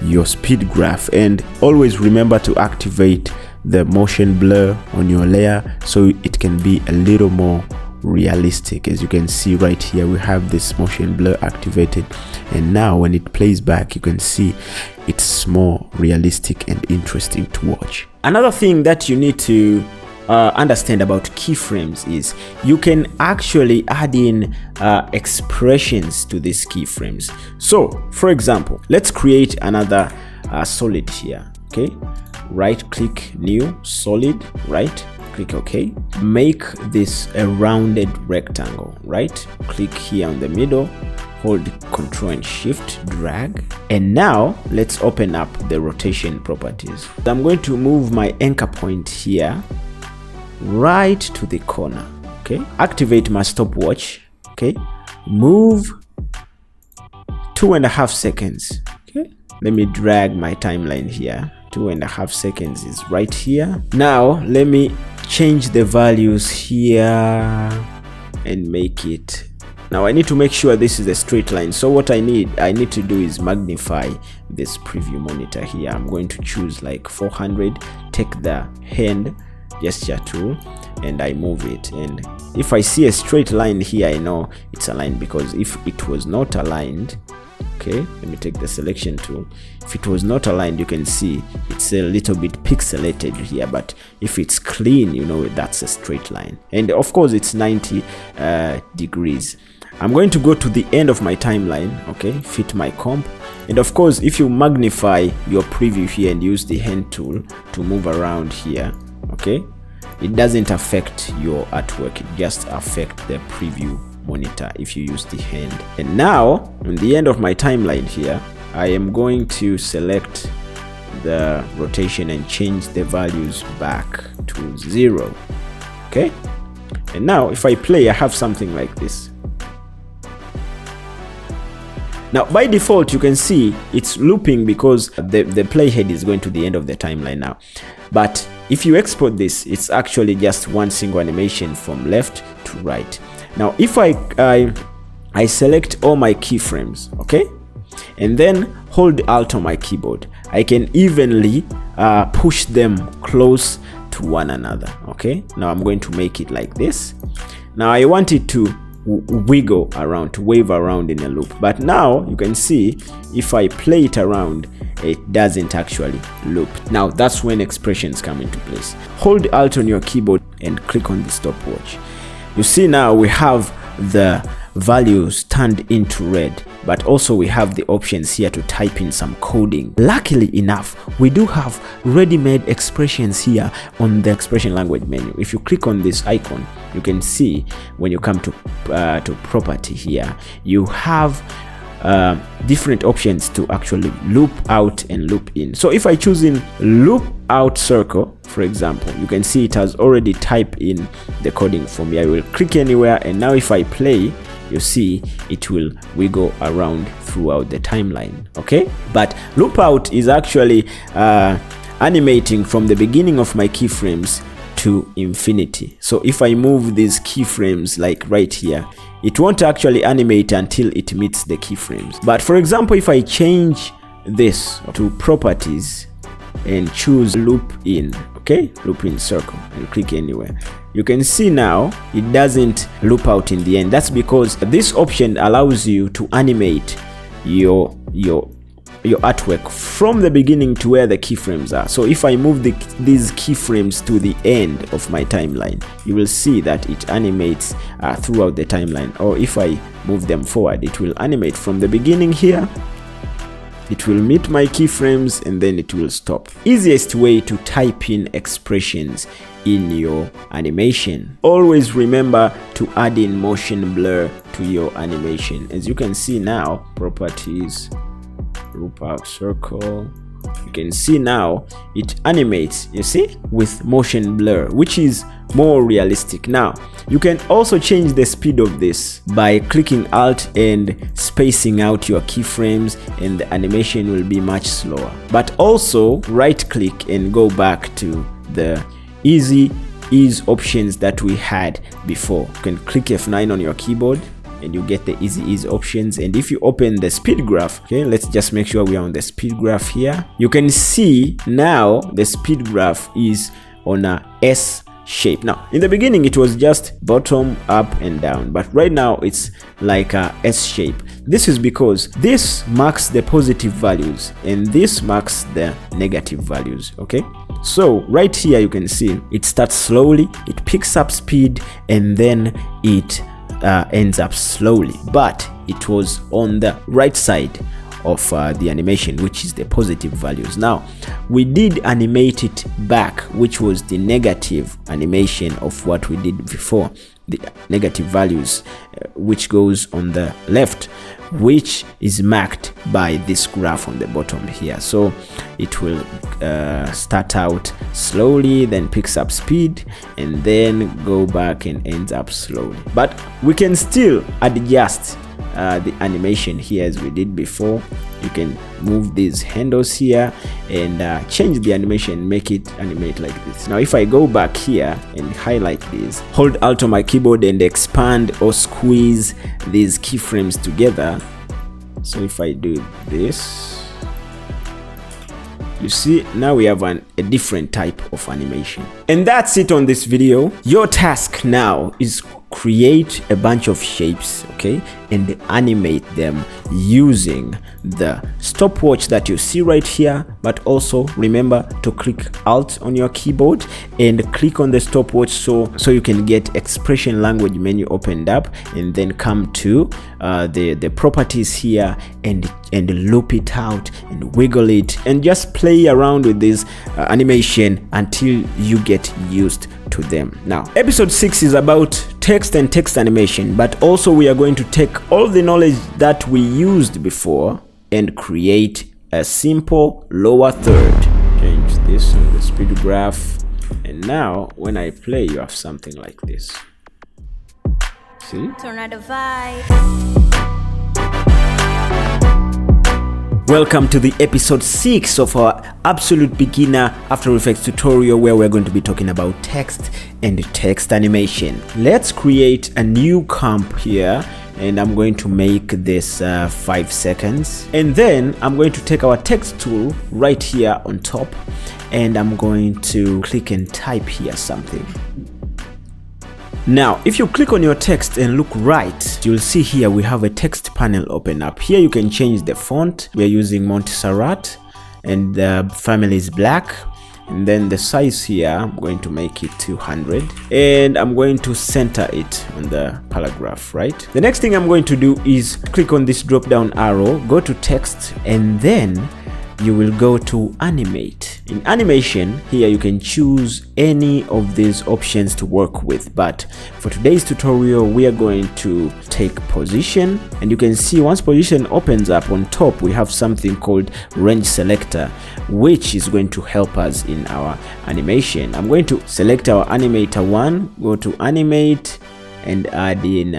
A: your speed graph, and always remember to activate the motion blur on your layer so it can be a little more realistic. As you can see right here, we have this motion blur activated, and now when it plays back, you can see it's more realistic and interesting to watch. Another thing that you need to understand about keyframes is you can actually add in expressions to these keyframes. So for example, let's create another solid here. Okay, right click, new solid, right click, OK. Make this a rounded rectangle, right click here on the middle, hold Ctrl and Shift, drag, and now let's open up the rotation properties. I'm going to move my anchor point here right to the corner. Okay, activate my stopwatch. Okay, move 2.5 seconds. Okay, let me drag my timeline here. 2.5 seconds is right here. Now let me change the values here and make it. Now I need to make sure this is a straight line, so what I need to do is magnify this preview monitor here. I'm going to choose like 400, take the hand gesture tool and I move it, and if I see a straight line here, I know it's aligned, because if it was not aligned, okay, let me take the selection tool. If it was not aligned, you can see it's a little bit pixelated here, but if it's clean, you know that's a straight line, and of course it's 90 degrees. I'm going to go to the end of my timeline, okay, fit my comp, and of course if you magnify your preview here and use the hand tool to move around here, okay, it doesn't affect your artwork, it just affects the preview monitor if you use the hand. And now on the end of my timeline here, I am going to select the rotation and change the values back to 0. Okay, and now if I play, I have something like this. Now by default you can see it's looping because the playhead is going to the end of the timeline now, but if you export this, it's actually just one single animation from left to right. Now if I select all my keyframes, okay, and then hold Alt on my keyboard, I can evenly push them close to one another. Okay, now I'm going to make it like this. Now I want it to wiggle around, to wave around in a loop, but now you can see if I play it around, it doesn't actually loop. Now that's when expressions come into place. Hold Alt on your keyboard and click on the stopwatch. You see now we have the values turned into red, but also we have the options here to type in some coding. Luckily enough, we do have ready-made expressions here on the expression language menu. If you click on this icon, you can see when you come to property here, you have different options to actually loop out and loop in. So if I choose in loop out circle, for example, you can see it has already typed in the coding for me. I will click anywhere, and now if I play, you see it will wiggle around throughout the timeline. Okay, but loop out is actually animating from the beginning of my keyframes to infinity. So if I move these keyframes like right here, it won't actually animate until it meets the keyframes. But for example, if I change this to properties and choose loop in, okay, loop in circle, and click anywhere, you can see now it doesn't loop out in the end. That's because this option allows you to animate your artwork from the beginning to where the keyframes are. So if I move these keyframes to the end of my timeline, you will see that it animates throughout the timeline. Or if I move them forward, it will animate from the beginning here, it will meet my keyframes, and then it will stop. Easiest way to type in expressions in your animation. Always remember to add in motion blur to your animation. As you can see now, properties, loop out circle, you can see now it animates, you see, with motion blur, which is more realistic. Now you can also change the speed of this by clicking Alt and spacing out your keyframes, and the animation will be much slower. But also right click and go back to the easy ease options that we had before. You can click F9 on your keyboard and you get the easy ease options. And if you open the speed graph, okay, let's just make sure we are on the speed graph here. You can see now the speed graph is on a S shape. Now in the beginning it was just bottom, up and down, but right now it's like a S shape. This is because this marks the positive values and this marks the negative values. Okay, so right here you can see it starts slowly, it picks up speed, and then it ends up slowly, but it was on the right side of the animation, which is the positive values. Now we did animate it back, which was the negative animation of what we did before, the negative values, which goes on the left, which is marked by this graph on the bottom here. So it will start out slowly, then picks up speed, and then go back and ends up slowly. But we can still adjust the animation here as we did before. You can move these handles here and change the animation, make it animate like this. Now if I go back here and highlight this, hold Alt on my keyboard and expand or squeeze these keyframes together. So if I do this, you see now we have a different type of animation. And that's it on this video. Your task now is create a bunch of shapes, okay, and animate them using the stopwatch that you see right here. But also remember to click Alt on your keyboard and click on the stopwatch so you can get expression language menu opened up, and then come to the properties here and loop it out and wiggle it and just play around with this animation until you get used to them. Now episode 6 is about text and text animation, but also we are going to take all the knowledge that we used before and create a simple lower third. Change this on the speed graph, and now when I play you have something like this. See?
B: Tornado vibe.
A: Welcome to the episode 6 of our absolute beginner After Effects tutorial, where we're going to be talking about text and text animation. Let's create a new comp here, and I'm going to make this 5 seconds, and then I'm going to take our text tool right here on top, and I'm going to click and type here something. Now if you click on your text and look right, you'll see here we have a text panel open up. Here you can change the font. We are using Montserrat and the family is black, and then the size here I'm going to make it 200, and I'm going to center it on the paragraph. Right, the next thing I'm going to do is click on this drop down arrow, go to text, and then you will go to animate. In animation here you can choose any of these options to work with, but for today's tutorial we are going to take position, and you can see once position opens up on top we have something called range selector, which is going to help us in our animation. I'm going to select our animator 1, go to animate, and add in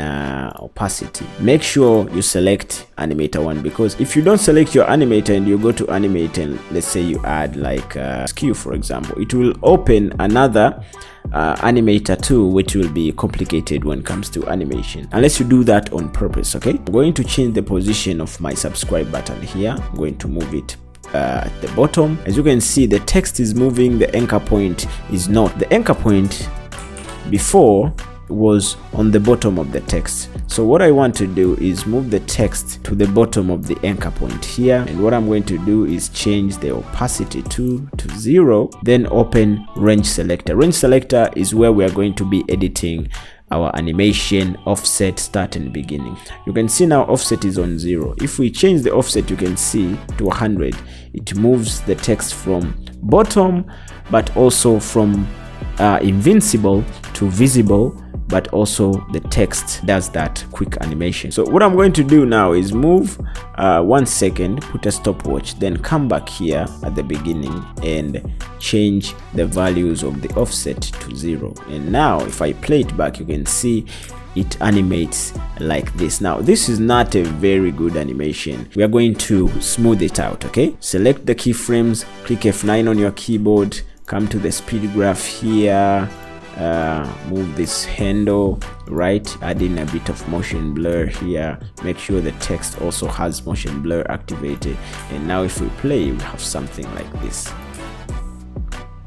A: opacity. Make sure you select animator 1, because if you don't select your animator and you go to animate and let's say you add like skew for example, it will open another animator 2, which will be complicated when it comes to animation unless you do that on purpose. Okay, I'm going to change the position of my subscribe button here. I'm going to move it at the bottom. As you can see, the text is moving, the anchor point is not. The anchor point before was on the bottom of the text. So what I want to do is move the text to the bottom of the anchor point here, and what I'm going to do is change the opacity to 0, then open range selector. Range selector is where we are going to be editing our animation, offset, start and beginning. You can see now offset is on 0. If we change the offset, you can see to 100, it moves the text from bottom but also from invincible to visible, but also the text does that quick animation. So what I'm going to do now is move 1 second, put a stopwatch, then come back here at the beginning and change the values of the offset to 0. And now if I play it back, you can see it animates like this. Now this is not a very good animation. We are going to smooth it out. Okay, select the keyframes, click F9 on your keyboard, come to the speed graph here, move this handle right, add in a bit of motion blur here, make sure the text also has motion blur activated, and now if we play we have something like this.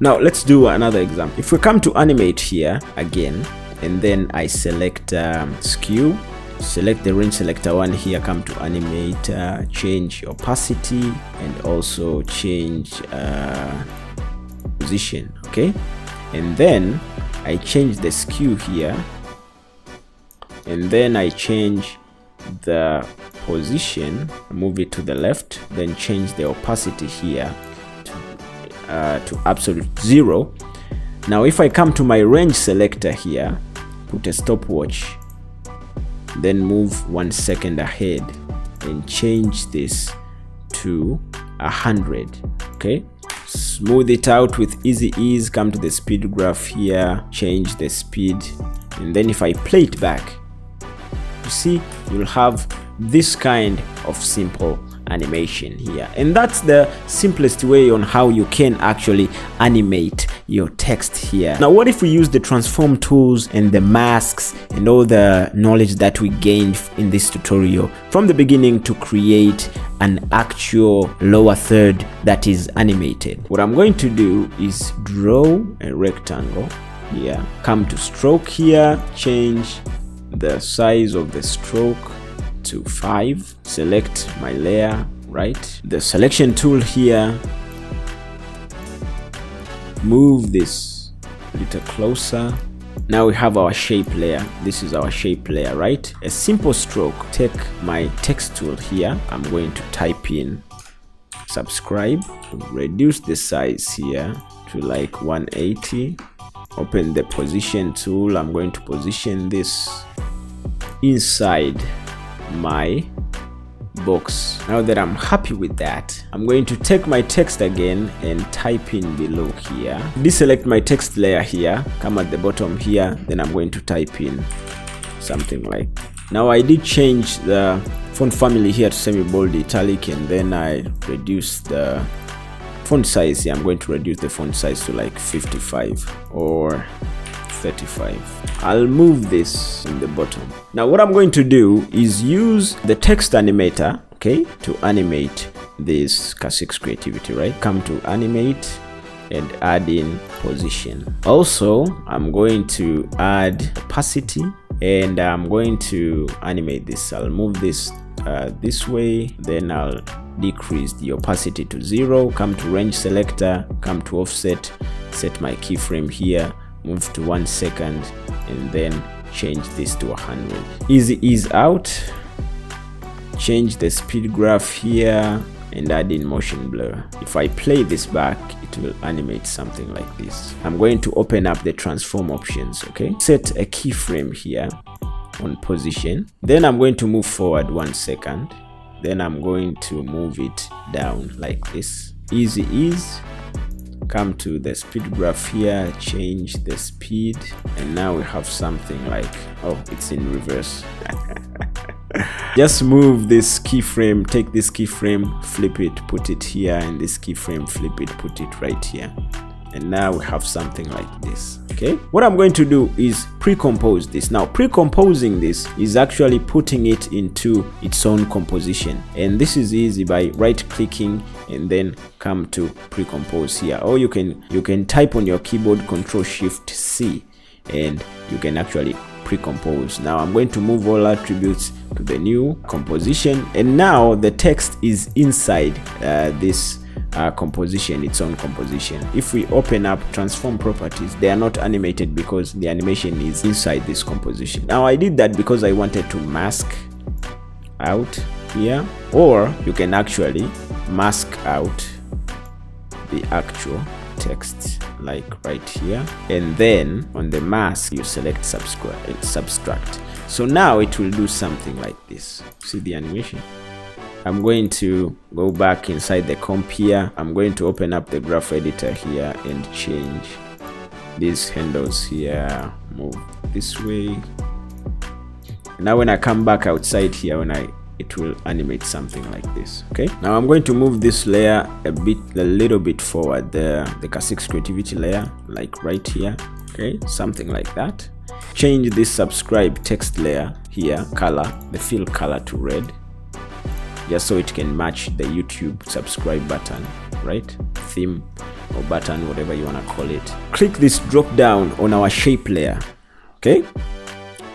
A: Now let's do another example. If we come to animate here again, and then I select skew, select the range selector one here, come to animate, change opacity, and also change position. Okay, and then I change the skew here, and then I change the position, move it to the left, then change the opacity here to absolute 0. Now if I come to my range selector here, put a stopwatch, then move 1 second ahead and change this to 100. Okay, smooth it out with easy ease. Come to the speed graph here, change the speed, and then if I play it back, you see you'll have this kind of simple animation here. And that's the simplest way on how you can actually animate your text here. Now what if we use the transform tools and the masks and all the knowledge that we gained in this tutorial from the beginning to create an actual lower third that is animated? What I'm going to do is draw a rectangle here, come to stroke here, change the size of the stroke to 5, select my layer, right, the selection tool here, move this a little closer. Now we have our shape layer. This is our shape layer, right? A simple stroke. Take my text tool here, I'm going to type in subscribe, reduce the size here to like 180, open the position tool, I'm going to position this inside my box. Now that I'm happy with that, I'm going to take my text again and type in below here, deselect my text layer here, come at the bottom here, then I'm going to type in something like, now I did change the font family here to semi-bold italic, and then I reduce the font size here. I'm going to reduce the font size to like 55 or 35. I'll move this in the bottom. Now what I'm going to do is use the text animator, okay, to animate this K6 creativity, right? Come to animate and add in position. Also, I'm going to add opacity and I'm going to animate this. I'll move this this way, then I'll decrease the opacity to 0, come to range selector, come to offset, set my keyframe here, move to 1 second, and then change this to 100. Easy ease out, change the speed graph here and add in motion blur. If I play this back, it will animate something like this. I'm going to open up the transform options, okay, set a keyframe here on position, then I'm going to move forward 1 second, then I'm going to move it down like this. Easy ease, come to the speed graph here, change the speed, and now we have something like, oh, it's in reverse. Just move this keyframe, take this keyframe, flip it, put it here, and this keyframe, flip it, put it right here, and now we have something like this. Okay, what I'm going to do is pre-compose this. Now pre-composing this is actually putting it into its own composition, and this is easy by right clicking and then come to pre-compose here, or you can type on your keyboard Ctrl+Shift+C and you can actually pre-compose. Now I'm going to move all attributes to the new composition, and now the text is inside this composition, its own composition. If we open up transform properties, they are not animated because the animation is inside this composition. Now I did that because I wanted to mask out here, or you can actually mask out the actual text like right here, and then on the mask you select subtract. So now it will do something like this. See the animation? I'm going to go back inside the comp here. I'm going to open up the graph editor here and change these handles here, move this way. Now when I come back outside here, it will animate something like this. Okay, now I'm going to move this layer a little bit forward, the K6 creativity layer, like right here. Okay, something like that. Change this subscribe text layer here, color, the fill color to red, just so it can match the YouTube subscribe button. right? Theme or button, whatever you want to call it. Click this drop down on our shape layer, okay?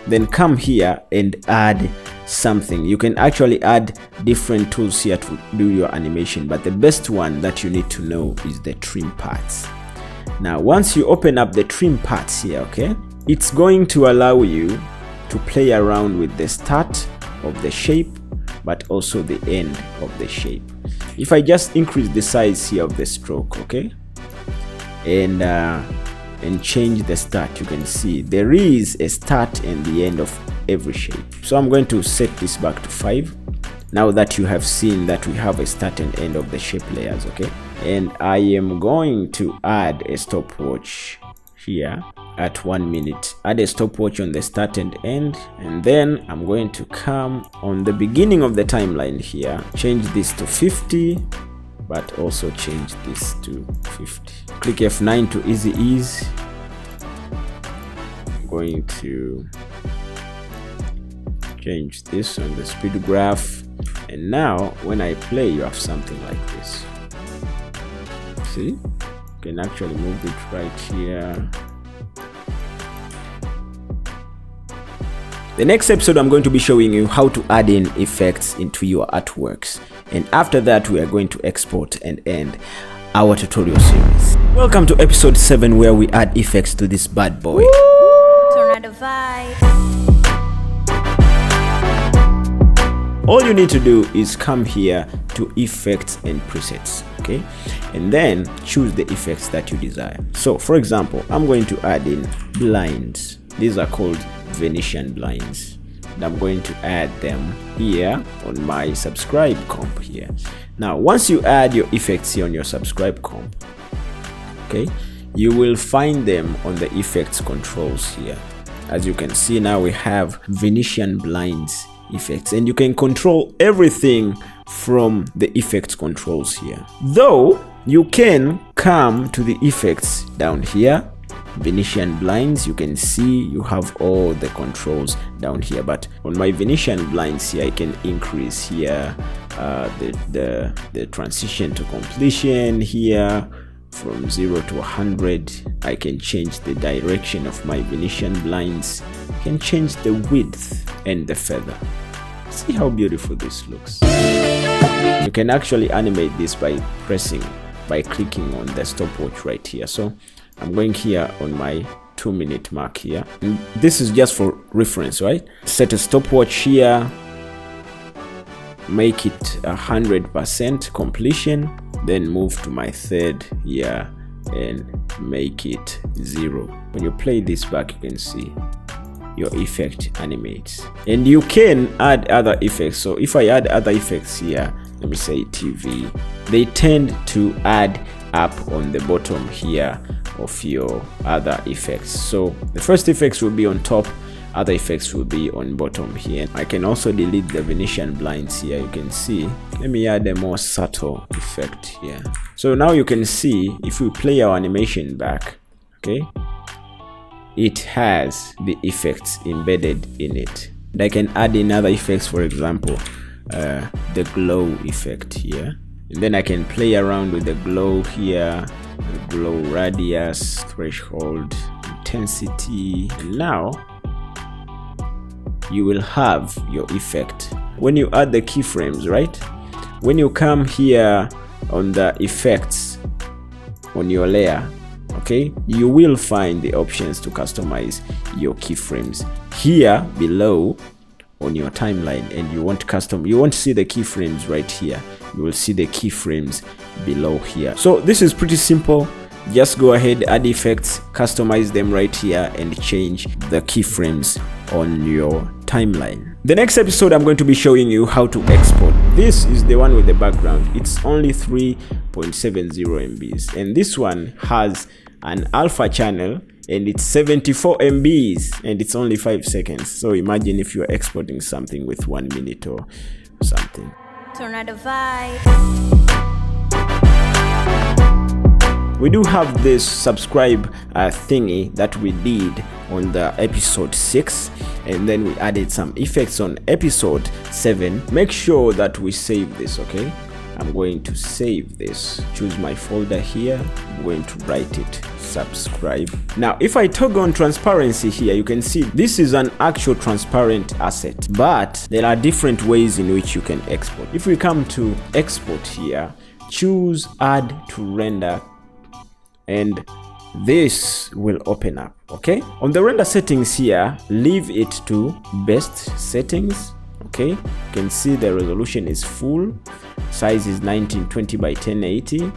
A: Then come here and add something. You can actually add different tools here to do your animation, but the best one that you need to know is the trim parts. Now once you open up the trim parts here, okay, it's going to allow you to play around with the start of the shape but also the end of the shape. If I just increase the size here of the stroke, okay, and change the start, you can see there is a start and the end of every shape. So I'm going to set this back to 5 now that you have seen that we have a start and end of the shape layers, okay? And I am going to add a stopwatch here at 1 minute. Add a stopwatch on the start and end, and then I'm going to come on the beginning of the timeline here, change this to 50, but also change this to 50. Click F9 to easy ease. I'm going to change this on the speed graph, and now when I play, you have something like this. See, you can actually move it right here. The next episode, I'm going to be showing you how to add in effects into your artworks, and after that we are going to export and end our tutorial series. Welcome to episode 7, where we add effects to this bad boy.
B: Tornado vibe.
A: All you need to do is come here to effects and presets, okay, and then choose the effects that you desire. So for example, I'm going to add in blinds. These are called Venetian blinds, and I'm going to add them here on my subscribe comp here. Now once you add your effects here on your subscribe comp, okay, you will find them on the effects controls here. As you can see, now we have Venetian blinds effects, and you can control everything from the effects controls here. Though you can come to the effects down here, Venetian blinds, you can see you have all the controls down here, but on my Venetian blinds here, I can increase here the transition to completion here from 0 to 100. I can change the direction of my Venetian blinds. I can change the width and the feather. See how beautiful this looks. You can actually animate this by clicking on the stopwatch right here. So I'm going here on my 2-minute mark here, and this is just for reference, right? Set a stopwatch here, make it 100% completion, then move to my third here and make it 0. When you play this back, you can see your effect animates, and you can add other effects. So if I add other effects here, let me say TV, they tend to add up on the bottom here of your other effects. So the first effects will be on top, other effects will be on bottom here. I can also delete the Venetian blinds here. You can see, let me add a more subtle effect here. So now you can see, if we play our animation back, okay, it has the effects embedded in it. And I can add in other effects, for example, the glow effect here, and then I can play around with the glow here, the glow radius, threshold, intensity, and now you will have your effect. When you add the keyframes, right, when you come here on the effects on your layer, okay, you will find the options to customize your keyframes here below on your timeline, and you won't see the keyframes right here. You will see the keyframes below here. So this is pretty simple. Just go ahead, add effects, customize them right here, and change the keyframes on your timeline. The next episode, I'm going to be showing you how to export. This is the one with the background. It's only 3.70 MBs, and this one has an alpha channel, and it's 74 MBs, and it's only 5 seconds. So imagine if you're exporting something with 1 minute or something.
B: Tornado vibe.
A: We do have this subscribe thingy that we did on the episode 6, and then we added some effects on episode 7. Make sure that we save this, okay? I'm going to save this, choose my folder here, I'm going to write it subscribe. Now if I toggle on transparency here, you can see this is an actual transparent asset, but there are different ways in which you can export. If we come to export here, choose add to render, and this will open up. Okay, on the render settings here, leave it to best settings. Okay, you can see the resolution is full, size is 1920 by 1080,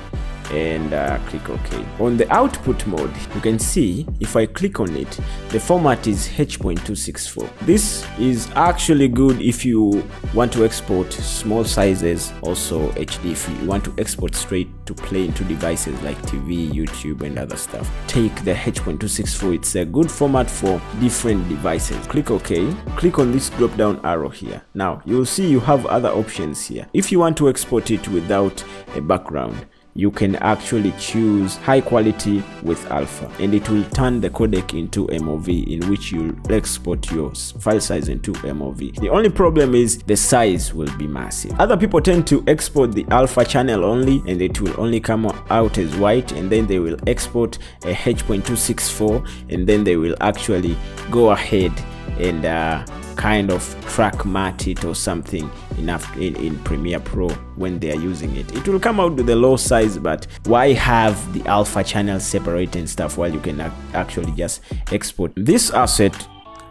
A: and click OK. On the output mode, you can see if I click on it, the format is H.264. This is actually good if you want to export small sizes, also HD if you want to export straight to play into devices like TV, YouTube, and other stuff. Take the H.264. It's a good format for different devices. Click OK. Click on this drop down arrow here. Now you'll see you have other options here. If you want to export it without a background, you can actually choose high quality with alpha, and it will turn the codec into MOV, in which you'll export your file size into MOV. The only problem is the size will be massive. Other people tend to export the alpha channel only, and it will only come out as white, and then they will export a H.264, and then they will actually go ahead and kind of track matte it or something in Premiere Pro when they are using it. It will come out with a low size, but why have the alpha channel separate and stuff while you can actually just export this asset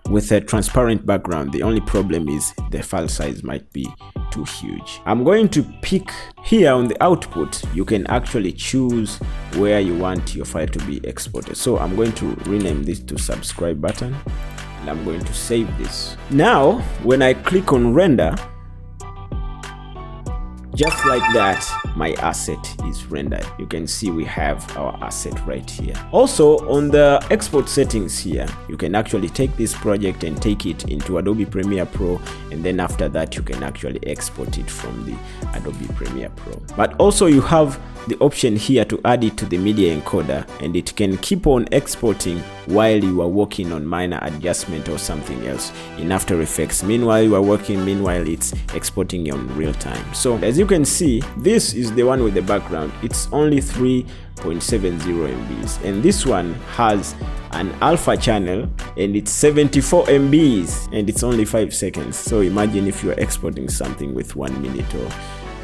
A: with a transparent background? The only problem is the file size might be too huge. I'm going to pick here on the output. You can actually choose where you want your file to be exported. So I'm going to rename this to subscribe button. I'm going to save this. Now when I click on render, just like that, my asset is rendered. You can see we have our asset right here. Also on the export settings here, you can actually take this project and take it into Adobe Premiere Pro, and then after that you can actually export it from the Adobe Premiere Pro. But also you have the option here to add it to the media encoder, and it can keep on exporting while you are working on minor adjustment or something else in After Effects. Meanwhile you are working, meanwhile it's exporting in real time. So as you can see, this is the one with the background. It's only 3.70 MBs, and this one has an alpha channel and it's 74 MBs, and it's only 5 seconds. So imagine if you are exporting something with 1 minute or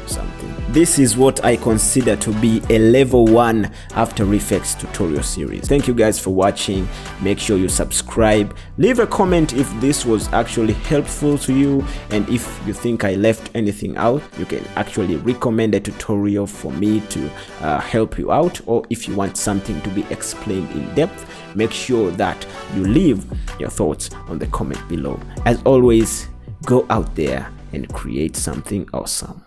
A: something. This is what I consider to be a level 1 After Effects tutorial series. Thank you guys for watching. Make sure you subscribe, leave a comment if this was actually helpful to you, and if you think I left anything out, you can actually recommend a tutorial for me to help you out, or if you want something to be explained in depth, make sure that you leave your thoughts on the comment below. As always, go out there and create something awesome.